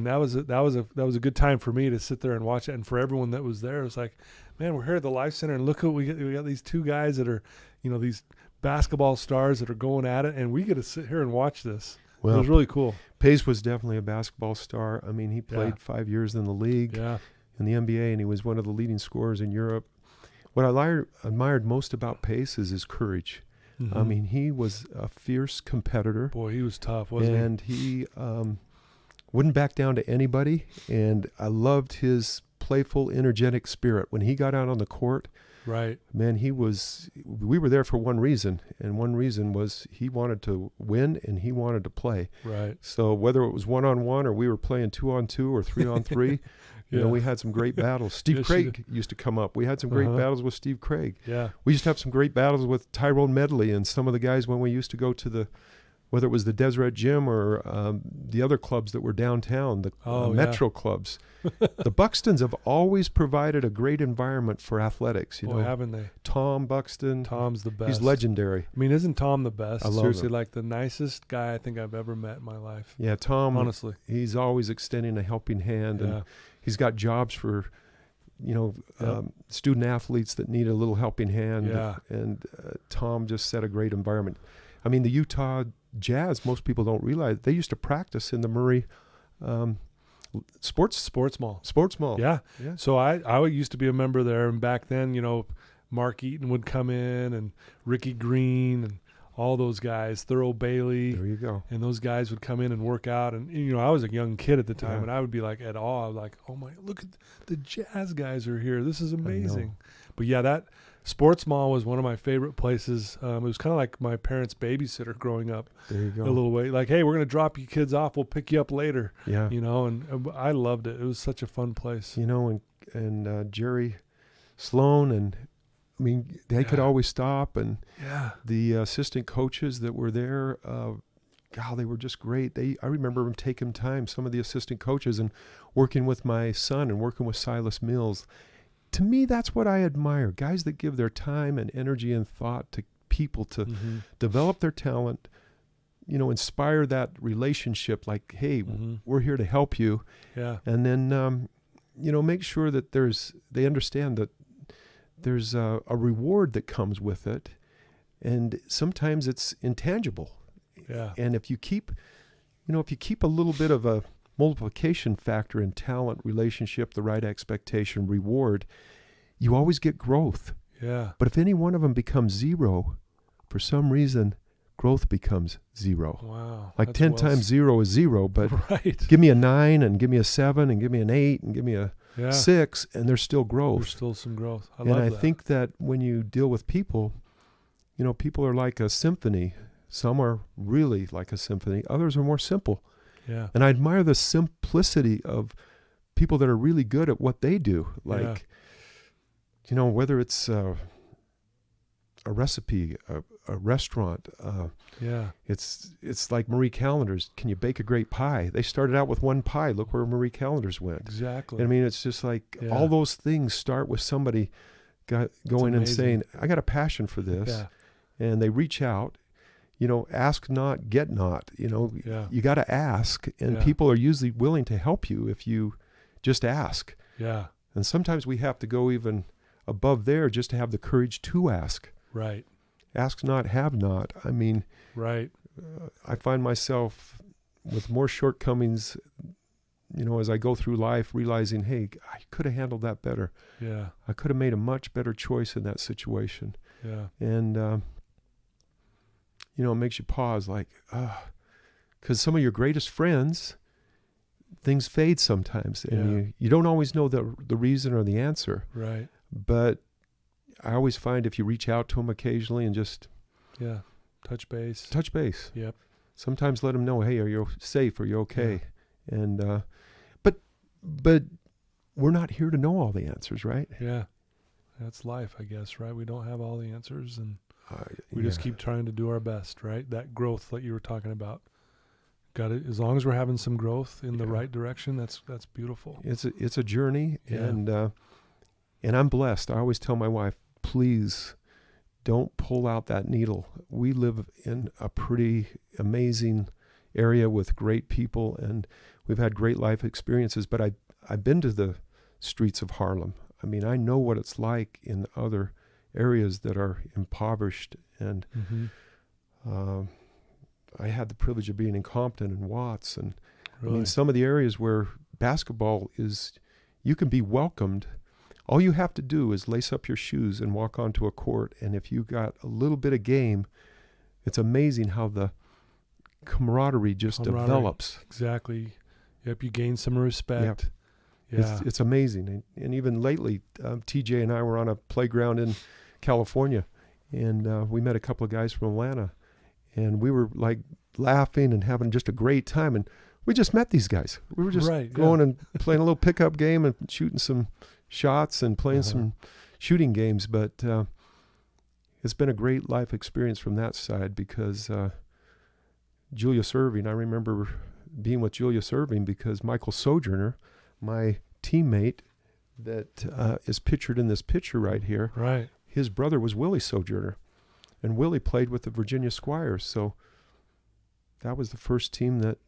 that was a good time for me to sit there and watch it, and for everyone that was there, it was like, man, we're here at the Life Center, and look what we got these two guys that are, these basketball stars that are going at it, and we get to sit here and watch this. Well, it was really cool. Pace was definitely a basketball star. I mean, he played 5 years in the league, in the NBA, and he was one of the leading scorers in Europe. What I admired most about Pace is his courage. Mm-hmm. I mean, he was a fierce competitor. Boy, he was tough, wasn't he? And he wouldn't back down to anybody, and I loved his playful, energetic spirit. When he got out on the court, right, man, we were there for one reason, and one reason was he wanted to win and he wanted to play. Right. So whether it was 1-on-1 or we were playing 2-on-2 or 3-on-3, You know, we had some great battles. Steve Yes, Craig used to come up. We had some great battles with Steve Craig. Yeah. We used to have some great battles with Tyrone Medley and some of the guys when we used to go to whether it was the Deseret Gym or the other clubs that were downtown, the Metro clubs. The Buxtons have always provided a great environment for athletics. You know, haven't they? Tom Buxton. Tom's the best. He's legendary. I mean, isn't Tom the best? I love Seriously, him. like the nicest guy I think I've ever met in my life. Yeah, Tom. Honestly, he's always extending a helping hand, and he's got jobs for, student athletes that need a little helping hand. Yeah. And Tom just set a great environment. I mean, the Utah Jazz, most people don't realize, they used to practice in the Murray sports mall. Yeah. So I used to be a member there, and back then, Mark Eaton would come in, and Ricky Green, and all those guys, Thurl Bailey. There you go. And those guys would come in and work out, and I was a young kid at the time, and I would be like at awe, like, oh my, look at the Jazz guys are here. This is amazing. But yeah, that sports mall was one of my favorite places. It was kind of like my parents' babysitter growing up. There you go. A little way, like, hey, we're gonna drop you kids off. We'll pick you up later. Yeah. And I loved it. It was such a fun place. And Jerry Sloan, and I mean, they could always stop, and the assistant coaches that were there, they were just great. I remember them taking time, some of the assistant coaches, and working with my son and working with Silas Mills. To me, that's what I admire. Guys that give their time and energy and thought to people to develop their talent, inspire that relationship, like, hey, we're here to help you. Yeah. And then, make sure that they understand that there's a reward that comes with it. And sometimes it's intangible. Yeah. And if you keep a little bit of a multiplication factor in talent, relationship, the right expectation, reward, you always get growth. Yeah. But if any one of them becomes zero, for some reason, growth becomes zero. Wow. Like 10 times 0 is 0, but give me a 9 and give me a 7 and give me an 8 and give me a 6, and there's still growth. There's still some growth. I think that when you deal with people, people are like a symphony. Some are really like a symphony. Others are more simple. Yeah. And I admire the simplicity of people that are really good at what they do. Like, whether it's a recipe, a restaurant. It's like Marie Callender's. Can you bake a great pie? They started out with one pie. Look where Marie Callender's went. Exactly. I mean, it's just like all those things start with somebody going and saying, I got a passion for this. Yeah. And they reach out. Ask not, get not. You got to ask, and people are usually willing to help you if you just ask. Yeah. And sometimes we have to go even above there just to have the courage to ask. Right. Ask not, have not. I mean, right. I find myself with more shortcomings, as I go through life, realizing, hey, I could have handled that better. Yeah. I could have made a much better choice in that situation. Yeah. And, it makes you pause, like, because some of your greatest friends, things fade sometimes, and you don't always know the reason or the answer. Right. But I always find if you reach out to them occasionally and just touch base. Yep. Sometimes let them know, hey, are you safe? Are you okay? Yeah. And but we're not here to know all the answers, right? Yeah. That's life, I guess, right? We don't have all the answers, and we just keep trying to do our best, right? That growth that you were talking about. Got it. As long as we're having some growth in the right direction, that's beautiful. It's a journey, and I'm blessed. I always tell my wife, please don't pull out that needle. We live in a pretty amazing area with great people, and we've had great life experiences. But I've been to the streets of Harlem. I mean, I know what it's like in other areas that are impoverished, and I had the privilege of being in Compton and Watts, and I mean, some of the areas where basketball is, you can be welcomed. All you have to do is lace up your shoes and walk onto a court, and if you got a little bit of game, it's amazing how the camaraderie develops. Exactly. Yep, you gain some respect. Yep. Yeah. It's amazing. And even lately, TJ and I were on a playground in California, and we met a couple of guys from Atlanta, and we were like laughing and having just a great time. And we just met these guys. We were just going and playing a little pickup game and shooting some shots and playing some shooting games. But it's been a great life experience from that side because Julius Erving, I remember being with Julius Erving because Michael Sojourner, my teammate that is pictured in this picture right here, his brother was Willie Sojourner. And Willie played with the Virginia Squires. So that was the first team that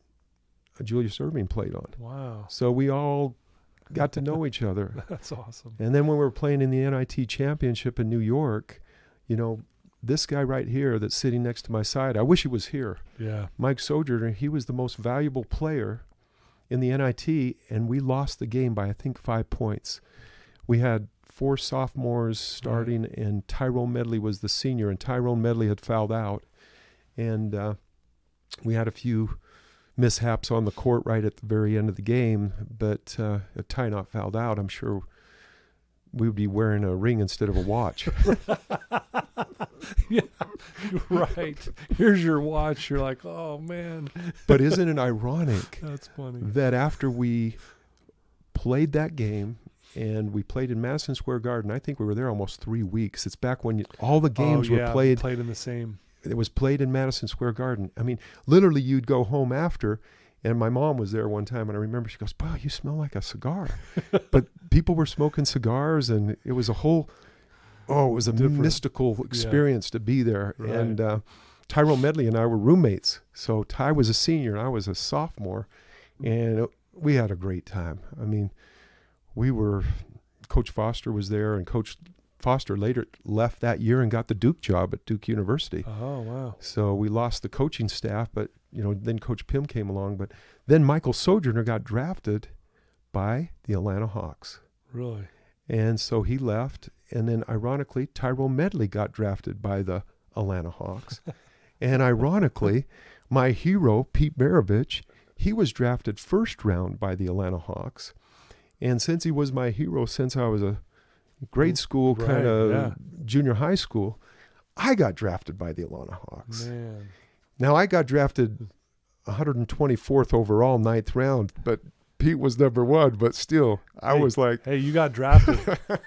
Julius Erving played on. Wow. So we all got to know each other. That's awesome. And then when we were playing in the NIT championship in New York, you know, this guy right here that's sitting next to my side, I wish he was here. Yeah. Mike Sojourner, he was the most valuable player in the NIT, and we lost the game by, I think, 5 points. We had 4 sophomores starting, and Tyrone Medley was the senior, and Tyrone Medley had fouled out. And we had a few mishaps on the court right at the very end of the game, but if Ty not fouled out, I'm sure we would be wearing a ring instead of a watch. Yeah, right. Here's your watch. You're like, oh, man. But isn't it ironic That's funny. that after we played that game, and we played in Madison Square Garden, I think we were there almost 3 weeks. It's back when all the games were played in the same. It was played in Madison Square Garden. I mean, literally you'd go home after, and my mom was there one time, and I remember she goes, "Wow, you smell like a cigar." But people were smoking cigars, and it was a whole, it was a mystical experience to be there. Right. And Tyrone Medley and I were roommates. So Ty was a senior, and I was a sophomore, and we had a great time. I mean, Coach Foster was there, and Coach Foster later left that year and got the Duke job at Duke University. Oh, wow. So we lost the coaching staff, but, then Coach Pym came along. But then Michael Sojourner got drafted by the Atlanta Hawks. Really? And so he left. And then, ironically, Tyrone Medley got drafted by the Atlanta Hawks. And ironically, my hero, Pete Maravich, he was drafted first round by the Atlanta Hawks. And since he was my hero since I was a grade school, kind of junior high school, I got drafted by the Atlanta Hawks. Man. Now, I got drafted 124th overall, 9th round, but Pete was number 1. But still, I was like... Hey, you got drafted.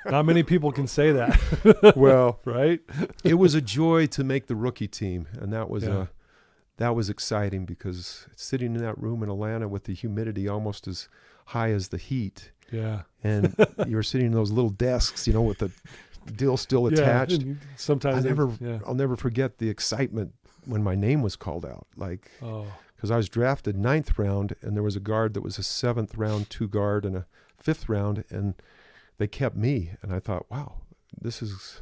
Not many people can say that. Well, right? It was a joy to make the rookie team, and that was exciting because sitting in that room in Atlanta with the humidity almost as high as the heat. Yeah. And you were sitting in those little desks, with the deal still attached. Sometimes I'll never forget the excitement when my name was called out. Because I was drafted 9th round, and there was a guard that was a 7th round 2 guard and a 5th round, and they kept me. And I thought, wow, this is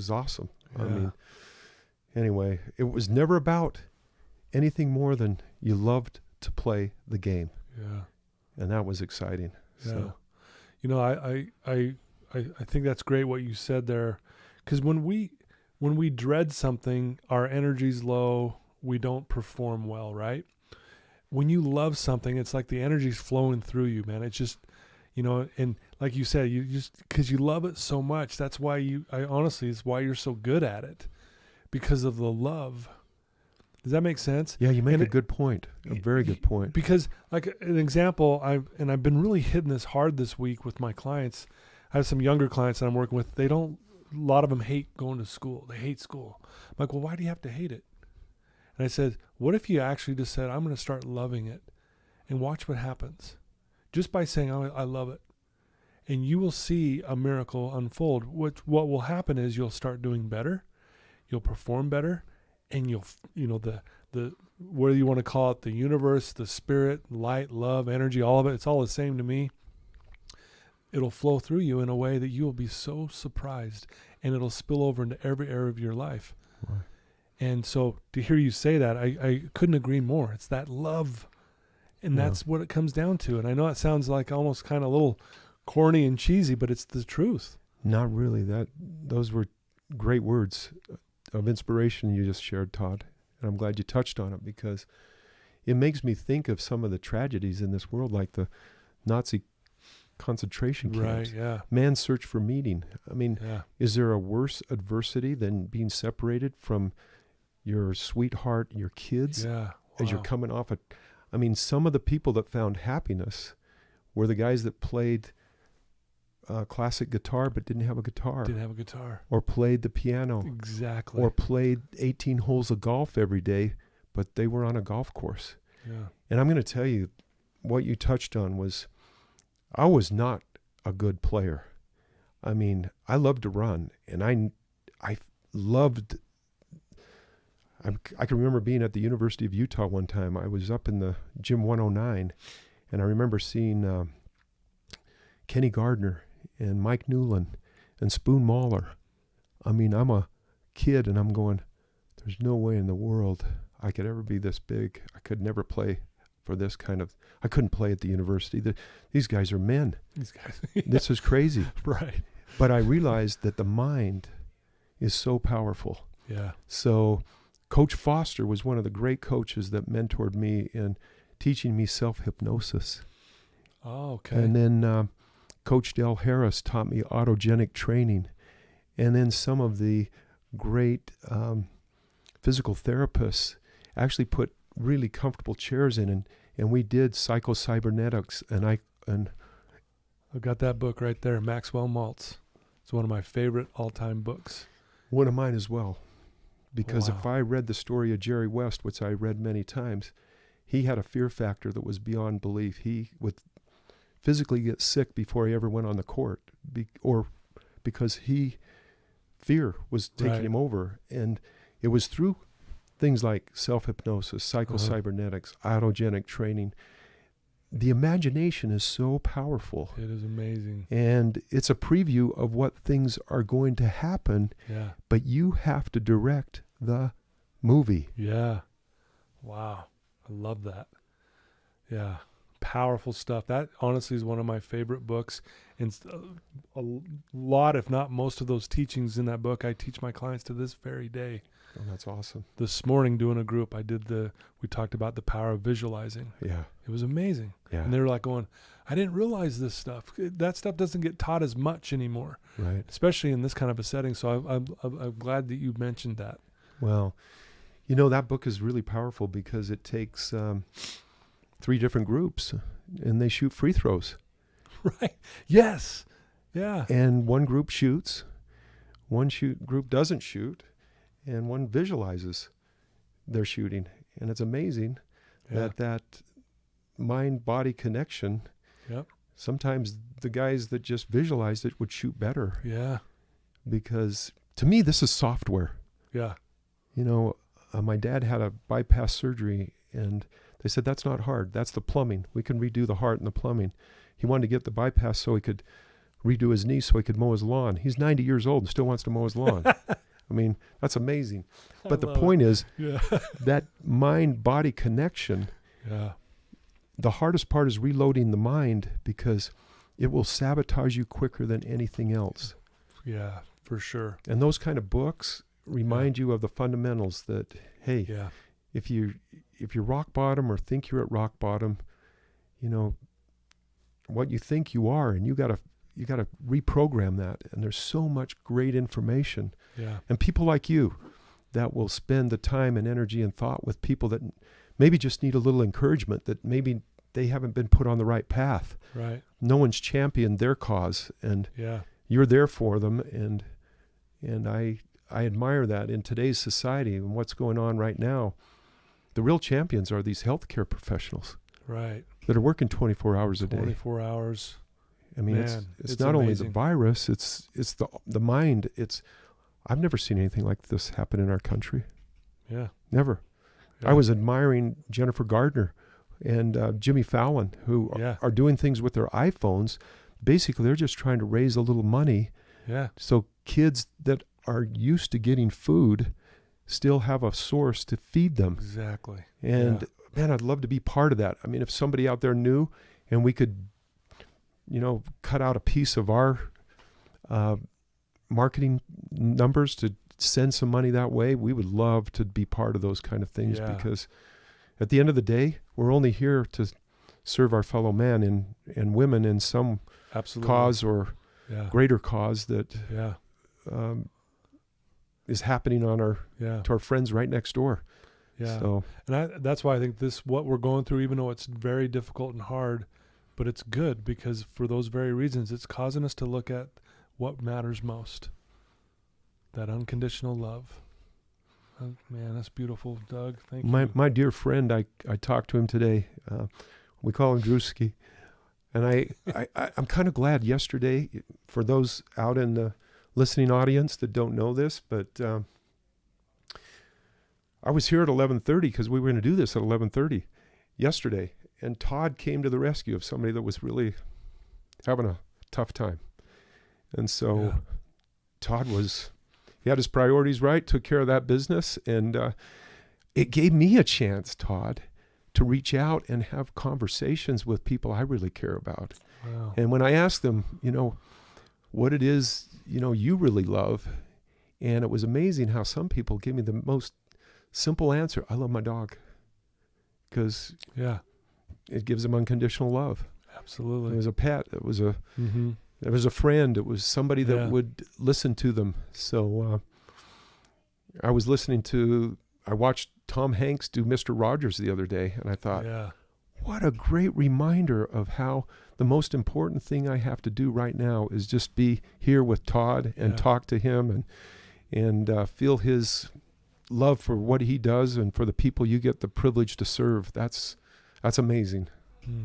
awesome. Yeah. I mean, anyway, it was never about anything more than you loved to play the game. Yeah. And that was exciting. Yeah. So. I think that's great what you said there, because when we dread something, our energy's low, we don't perform well, right? When you love something, it's like the energy's flowing through you, man. It's just, and like you said, you just, because you love it so much, that's why honestly, it's why you're so good at it, because of the love. Does that make sense? Yeah, you make a good point. A very good point. Because, like an example, I've been really hitting this hard this week with my clients. I have some younger clients that I'm working with. A lot of them hate going to school. They hate school. I'm like, well, why do you have to hate it? And I said, what if you actually just said, I'm going to start loving it, and watch what happens, just by saying, I love it, and you will see a miracle unfold. What will happen is you'll start doing better, you'll perform better. And you'll, the whether you want to call it the universe, the spirit, light, love, energy, all of it, it's all the same to me. It'll flow through you in a way that you will be so surprised, and it'll spill over into every area of your life. Right. And so to hear you say that, I couldn't agree more. It's that love, and that's what it comes down to. And I know it sounds like almost kind of a little corny and cheesy, but it's the truth. Not really. Those were great words of inspiration you just shared, Todd. And I'm glad you touched on it, because it makes me think of some of the tragedies in this world, like the Nazi concentration camps. Right, yeah. Man's search for meaning. I mean, is there a worse adversity than being separated from your sweetheart, your kids, as you're coming off I mean, some of the people that found happiness were the guys that played classic guitar but didn't have a guitar. Didn't have a guitar. Or played the piano. Exactly. Or played 18 holes of golf every day, but they were on a golf course. Yeah. And I'm going to tell you, what you touched on was, I was not a good player. I mean, I loved to run, and I loved. I can remember being at the University of Utah one time. I was up in the Gym 109, and I remember seeing Kenny Gardner and Mike Newland and Spoon Mahler. I mean, I'm a kid, and I'm going, there's no way in the world I could ever be this big. I could never play for this kind of. I couldn't play at the university. These guys are men. These guys. This is crazy. Right. But I realized that the mind is so powerful. Yeah. So Coach Foster was one of the great coaches that mentored me in teaching me self-hypnosis. Oh, okay. And then Coach Del Harris taught me autogenic training. And then some of the great physical therapists actually put really comfortable chairs in, and we did psycho-cybernetics. And I've got that book right there, Maxwell Maltz. It's one of my favorite all-time books. One of mine as well. Because Wow. if I read the story of Jerry West, which I read many times, he had a fear factor that was beyond belief. He would physically get sick before he ever went on the court, because fear was taking Right. him over. And it was through things like self-hypnosis, psycho-cybernetics, autogenic training. The imagination is so powerful. It is amazing. And it's a preview of what things are going to happen, Yeah. but you have to direct the movie. Yeah. Wow. I love that. Yeah. Powerful stuff. That honestly is one of my favorite books. And a lot, if not most of those teachings in that book, I teach my clients to this very day. Oh, that's awesome. This morning doing a group, we talked about the power of visualizing. Yeah. It was amazing. Yeah. And they were like going, I didn't realize this stuff. That stuff doesn't get taught as much anymore, Right. especially in this kind of a setting. So I'm glad that you mentioned that. Well, that book is really powerful because it takes 3 different groups and they shoot free throws. Right. Yes. Yeah. And one group shoots, one group doesn't shoot, and one visualizes their shooting. And it's amazing that mind-body connection, Yep. sometimes the guys that just visualized it would shoot better. Yeah. Because to me, this is software. Yeah. My dad had a bypass surgery, and they said, that's not hard. That's the plumbing. We can redo the heart and the plumbing. He wanted to get the bypass so he could redo his knee so he could mow his lawn. He's 90 years old and still wants to mow his lawn. I mean, that's amazing. But the point is that mind-body connection, the hardest part is reloading the mind because it will sabotage you quicker than anything else. Yeah, for sure. And those kind of books remind you of the fundamentals that, hey, if you're rock bottom or think you're at rock bottom, what you think you are, and you got to reprogram that. And there's so much great information. Yeah. And people like you that will spend the time and energy and thought with people that maybe just need a little encouragement, that maybe they haven't been put on the right path. Right. No one's championed their cause, and you're there for them. And I admire that in today's society and what's going on right now. The real champions are these healthcare professionals. Right. That are working 24 hours a day. 24 hours. I mean, Man, it's not amazing. only the virus, it's the mind. I've never seen anything like this happen in our country. Yeah. Never. Yeah. I was admiring Jennifer Gardner and Jimmy Fallon, who are doing things with their iPhones. Basically, they're just trying to raise a little money. Yeah. So kids that are used to getting food still have a source to feed them. Exactly. And man, I'd love to be part of that. I mean, if somebody out there knew and we could, cut out a piece of our marketing numbers to send some money that way, we would love to be part of those kind of things because at the end of the day, we're only here to serve our fellow men and women in some cause or greater cause that is happening on to our friends right next door. Yeah. So, And that's why I think what we're going through, even though it's very difficult and hard, but it's good because for those very reasons, it's causing us to look at what matters most. That unconditional love. Oh, man, that's beautiful, Doug. Thank you. My dear friend, I talked to him today. We call him Drewski. And I'm kind of glad yesterday, for those out in the listening audience that don't know this, but I was here at 11:30 because we were going to do this at 11:30 yesterday. And Todd came to the rescue of somebody that was really having a tough time. And so Todd he had his priorities right, took care of that business. And it gave me a chance, Todd, to reach out and have conversations with people I really care about. Wow. And when I asked them, what it is, you really love, and it was amazing how some people give me the most simple answer. I love my dog. Because it gives them unconditional love. Absolutely. It was a pet. It was it was a friend. It was somebody that would listen to them. So I watched Tom Hanks do Mr. Rogers the other day, and I thought, what a great reminder of how the most important thing I have to do right now is just be here with Todd and talk to him and feel his love for what he does and for the people you get the privilege to serve. That's amazing.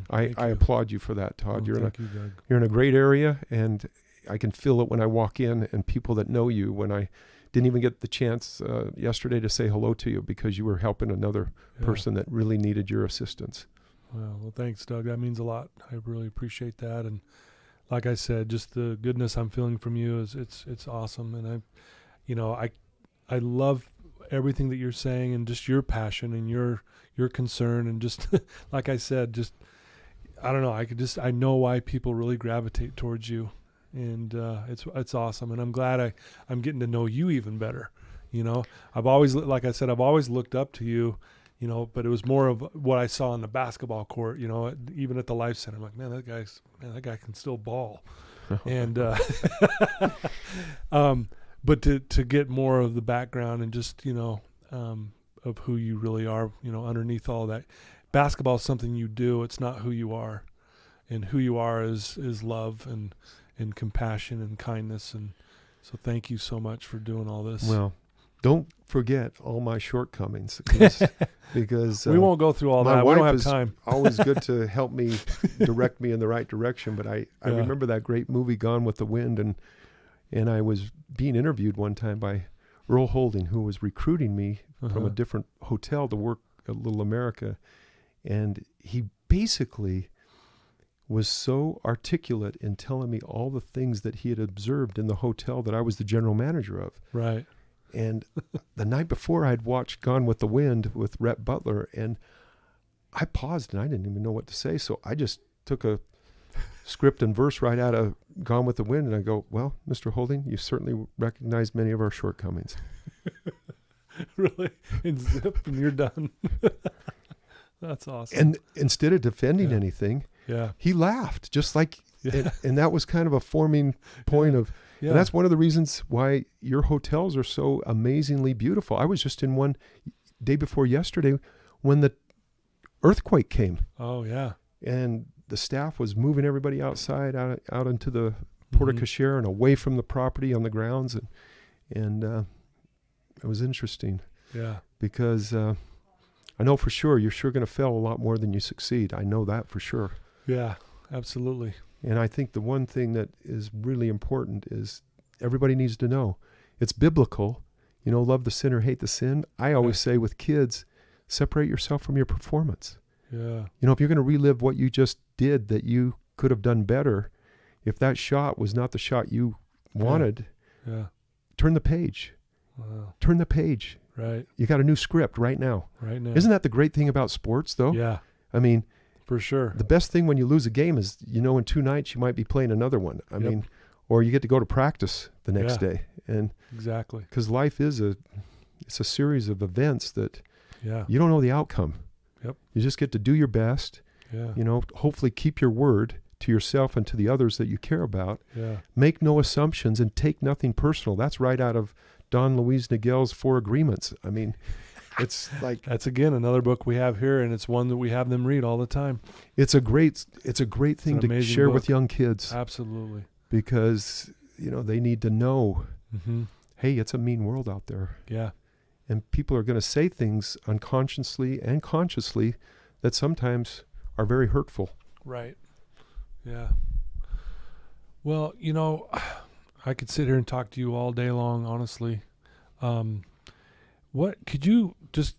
I applaud you for that, Todd. You're in a great area, and I can feel it when I walk in, and people that know you, when I didn't even get the chance yesterday to say hello to you because you were helping another person that really needed your assistance. Well, thanks, Doug. That means a lot. I really appreciate that. And like I said, just the goodness I'm feeling from you it's awesome. And I love everything that you're saying, and just your passion and your concern, and just like I said, I don't know, I know why people really gravitate towards you, and it's awesome. And I'm glad I'm getting to know you even better. I've always, like I said, I've always looked up to you, but it was more of what I saw on the basketball court, even at the Life Center. I'm like, man, that guy can still ball. And but to get more of the background and just of who you really are, underneath all that. Basketball is something you do. It's not who you are, and who you are is love and compassion and kindness. And so thank you so much for doing all this. Well, don't forget all my shortcomings because we won't go through all that. We don't have time. Always good to help me, direct me in the right direction. But I remember that great movie Gone with the Wind, and I was being interviewed one time by Earl Holding, who was recruiting me from a different hotel to work at Little America. And he basically was so articulate in telling me all the things that he had observed in the hotel that I was the general manager of. Right. And the night before, I'd watched Gone with the Wind with Rhett Butler, and I paused and I didn't even know what to say. So I just took a script and verse right out of Gone with the Wind, and I go, well, Mr. Holding, you certainly recognize many of our shortcomings. Really? And zip, and you're done. That's awesome. And instead of defending anything, he laughed, just like, and that was kind of a forming point of, and that's one of the reasons why your hotels are so amazingly beautiful. I was just in one day before yesterday when the earthquake came. Oh, yeah. And the staff was moving everybody outside, out into the porte cochere and away from the property on the grounds. And it was interesting. Yeah. Because I know for sure you're sure going to fail a lot more than you succeed. I know that for sure. Yeah, absolutely. And I think the one thing that is really important is everybody needs to know it's biblical. Love the sinner, hate the sin. I always say with kids, separate yourself from your performance. Yeah. If you're going to relive what you just did that you could have done better, if that shot was not the shot you wanted, turn the page. Wow. Turn the page. Right. You got a new script right now. Right now. Isn't that the great thing about sports, though? Yeah. I mean, for sure. The best thing when you lose a game is, in 2 nights you might be playing another one. I mean, or you get to go to practice the next day. And exactly. Because life is it's a series of events that you don't know the outcome. Yep. You just get to do your best. Yeah. Hopefully keep your word to yourself and to the others that you care about. Yeah. Make no assumptions and take nothing personal. That's right out of Don Luis Miguel's 4 Agreements. I mean, It's like, that's again another book we have here, and it's one that we have them read all the time. it's a great thing to share with young kids. Absolutely. Because, they need to know, Mm-hmm. hey, it's a mean world out there. Yeah. And people are going to say things unconsciously and consciously that sometimes are very hurtful. Right. Yeah. Well, I could sit here and talk to you all day long, honestly. What could you just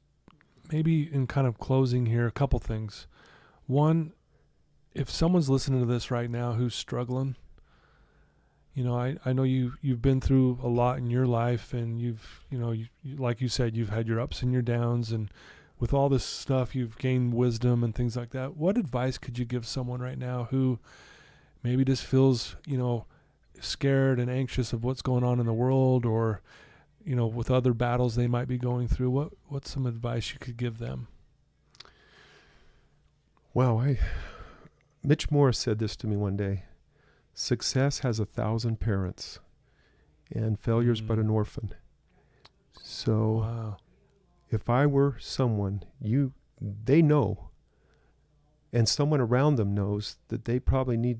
maybe in kind of closing here, a couple things. One, if someone's listening to this right now who's struggling, I know you've been through a lot in your life, and you've, like you said, you've had your ups and your downs, and with all this stuff, you've gained wisdom and things like that. What advice could you give someone right now who maybe just feels, scared and anxious of what's going on in the world, or, with other battles they might be going through? What's some advice you could give them? Wow. Mitch Morris said this to me one day. Success has 1,000 parents, and failure's but an orphan. So Wow. if I were someone, they know, and someone around them knows that they probably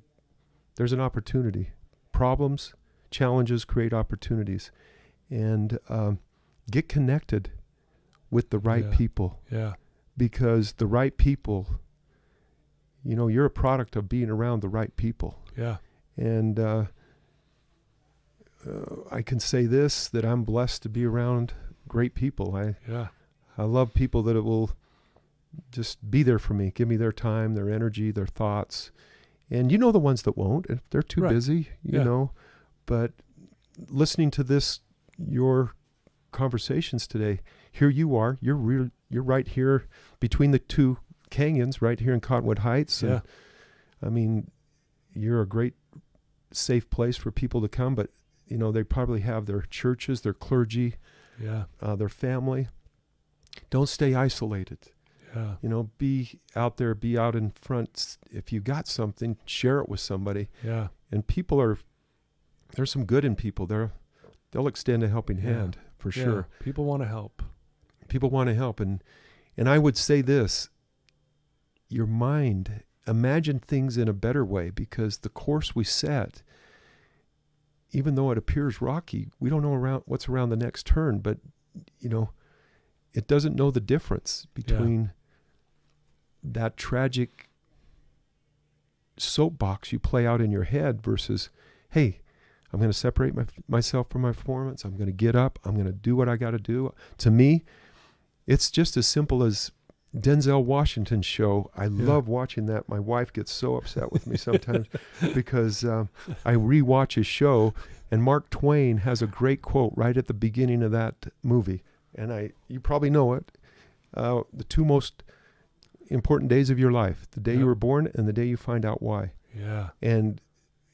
there's an opportunity. Problems, challenges create opportunities. And get connected with the right people. Yeah. Because the right people, you're a product of being around the right people. Yeah. And I can say this, that I'm blessed to be around great people. I love people that will just be there for me, give me their time, their energy, their thoughts. And the ones that won't, if they're too busy, you know. But listening to your conversations today, here you are, you're right here between the two canyons, right here in Cottonwood Heights. Yeah. And, I mean, you're a great safe place for people to come, but they probably have their churches, their clergy, their family. Don't stay isolated. Yeah. Be out there, be out in front. If you got something, share it with somebody. Yeah. And there's some good in people. They'll extend a helping hand for sure. People want to help. People want to help. And I would say this, your mind, imagine things in a better way, because the course we set, even though it appears rocky, we don't know what's around the next turn, but it doesn't know the difference between that tragic soapbox you play out in your head versus, hey, I'm going to separate myself from my performance. I'm going to get up. I'm going to do what I got to do. To me, it's just as simple as Denzel Washington's show. I love watching that. My wife gets so upset with me sometimes because I rewatch his show, and Mark Twain has a great quote right at the beginning of that movie. And you probably know it. The two most important days of your life, the day you were born and the day you find out why. Yeah. And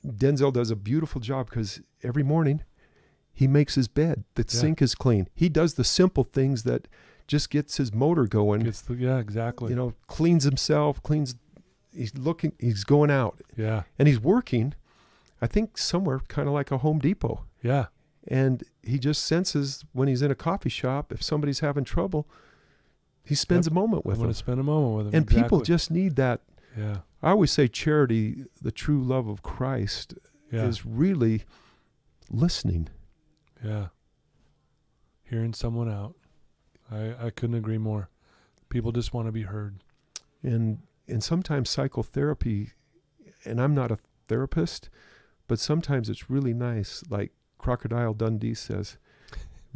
Denzel does a beautiful job, because every morning he makes his bed. The sink is clean. He does the simple things that just gets his motor going. Exactly. Cleans himself, he's going out. Yeah. And he's working, I think, somewhere kind of like a Home Depot. Yeah. And he just senses when he's in a coffee shop, if somebody's having trouble, he spends a moment with them. I'm going to spend a moment with them. And people just need that. Yeah. I always say charity, the true love of Christ, is really listening. Yeah. Hearing someone out. I couldn't agree more. People just want to be heard. And sometimes psychotherapy, and I'm not a therapist, but sometimes it's really nice. Like Crocodile Dundee says,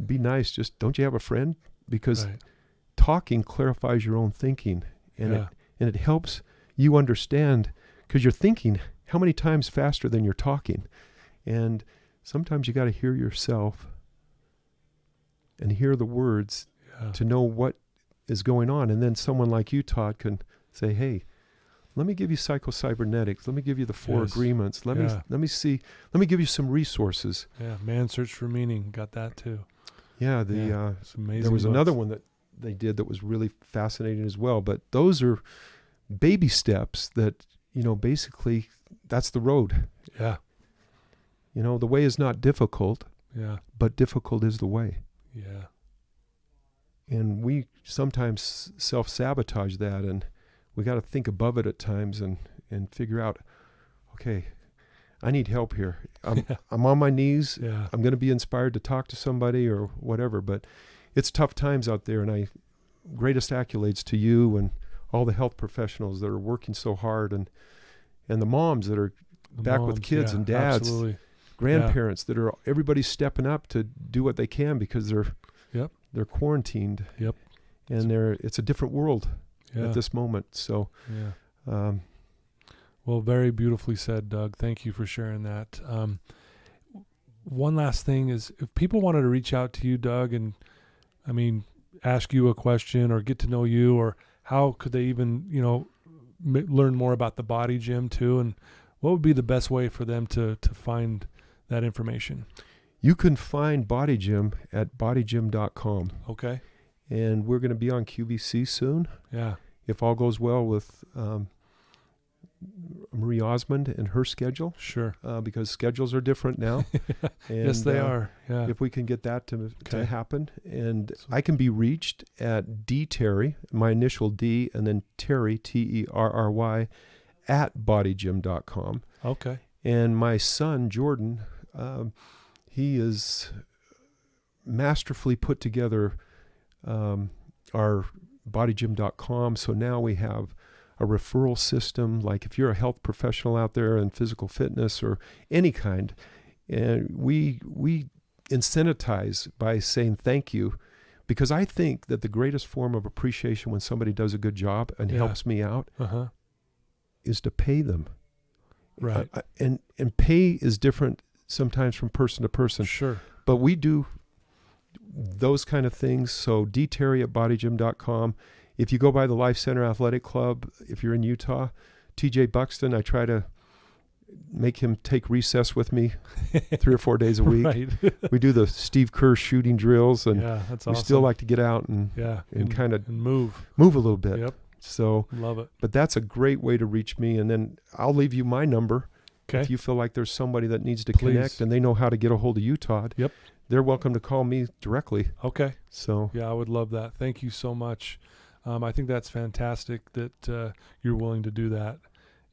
be nice. Just, don't you have a friend? Because talking clarifies your own thinking, and it helps you understand, because you're thinking how many times faster than you're talking. And sometimes you got to hear yourself and hear the words to know what is going on. And then someone like you, Todd, can say, hey, let me give you psycho-cybernetics. Let me give you the 4 agreements. Let me give you some resources. Yeah. Man's Search for Meaning. Got that too. Yeah. It's amazing. There was another one that they did that was really fascinating as well. But those are baby steps that, basically that's the road. Yeah. The way is not difficult. Yeah. But difficult is the way. Yeah. And we sometimes self-sabotage that, and we got to think above it at times and figure out, okay, I need help here. I'm on my knees. Yeah. I'm going to be inspired to talk to somebody or whatever, but it's tough times out there. And greatest accolades to you and all the health professionals that are working so hard, and the moms that are back with kids, and dads, absolutely. grandparents that are, everybody's stepping up to do what they can because they're quarantined. Yep. And it's a different world at this moment. So, well, very beautifully said, Doug. Thank you for sharing that. One last thing is, if people wanted to reach out to you, Doug, and ask you a question or get to know you, or how could they even, learn more about the BodyGym too? And what would be the best way for them to find that information? You can find BodyGym at bodygym.com. Okay. And we're going to be on QVC soon. Yeah. If all goes well with Marie Osmond and her schedule. Sure. Because schedules are different now. And, yes, they are. Yeah. If we can get that to happen. And I can be reached at D Terry, my initial D, and then Terry, Terry, at bodygym.com. Okay. And my son, Jordan, he is masterfully put together our bodygym.com. So now we have a referral system. Like if you're a health professional out there in physical fitness or any kind, and we incentivize by saying thank you, because I think that the greatest form of appreciation when somebody does a good job and helps me out is to pay them. Right. And pay is different sometimes from person to person. Sure. But we do those kind of things. So dterry at bodygym.com. If you go by the Life Center Athletic Club, if you're in Utah, TJ Buxton, I try to make him take recess with me 3 or 4 days a week. Right. We do the Steve Kerr shooting drills, and that's we awesome. still like to get out and kind of move a little bit. Yep. So love it. But that's a great way to reach me. And then I'll leave you my number. Okay. If you feel like there's somebody that needs to connect and they know how to get a hold of you, Todd, they're welcome to call me directly. Okay. So yeah, I would love that. Thank you so much. I think that's fantastic that you're willing to do that.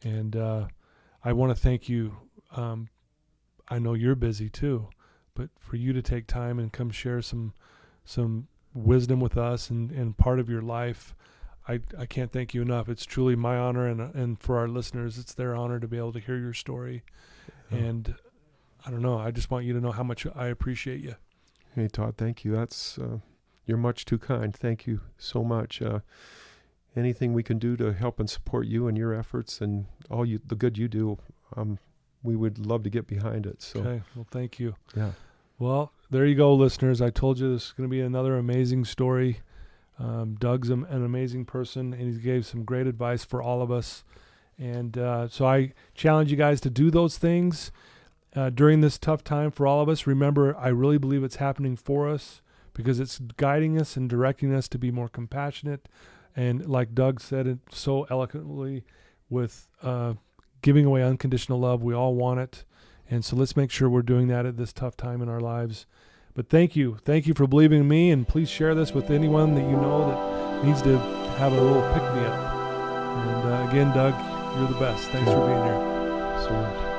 And I want to thank you. I know you're busy too, but for you to take time and come share some wisdom with us and part of your life, I can't thank you enough. It's truly my honor, and for our listeners, it's their honor to be able to hear your story. And I don't know, I just want you to know how much I appreciate you. Hey, Todd, thank you. That's you're much too kind. Thank you so much. Anything we can do to help and support you and your efforts and the good you do, we would love to get behind it. So. Okay, well, thank you. Yeah. Well, there you go, listeners. I told you this is going to be another amazing story. Doug's an amazing person, and he gave some great advice for all of us. And so I challenge you guys to do those things during this tough time for all of us. Remember, I really believe it's happening for us because it's guiding us and directing us to be more compassionate. And like Doug said it so eloquently, with giving away unconditional love, we all want it. And so let's make sure we're doing that at this tough time in our lives. But thank you for believing in me, and please share this with anyone that you know that needs to have a little pick-me-up. And again, Doug, you're the best. Thanks for being here. So much.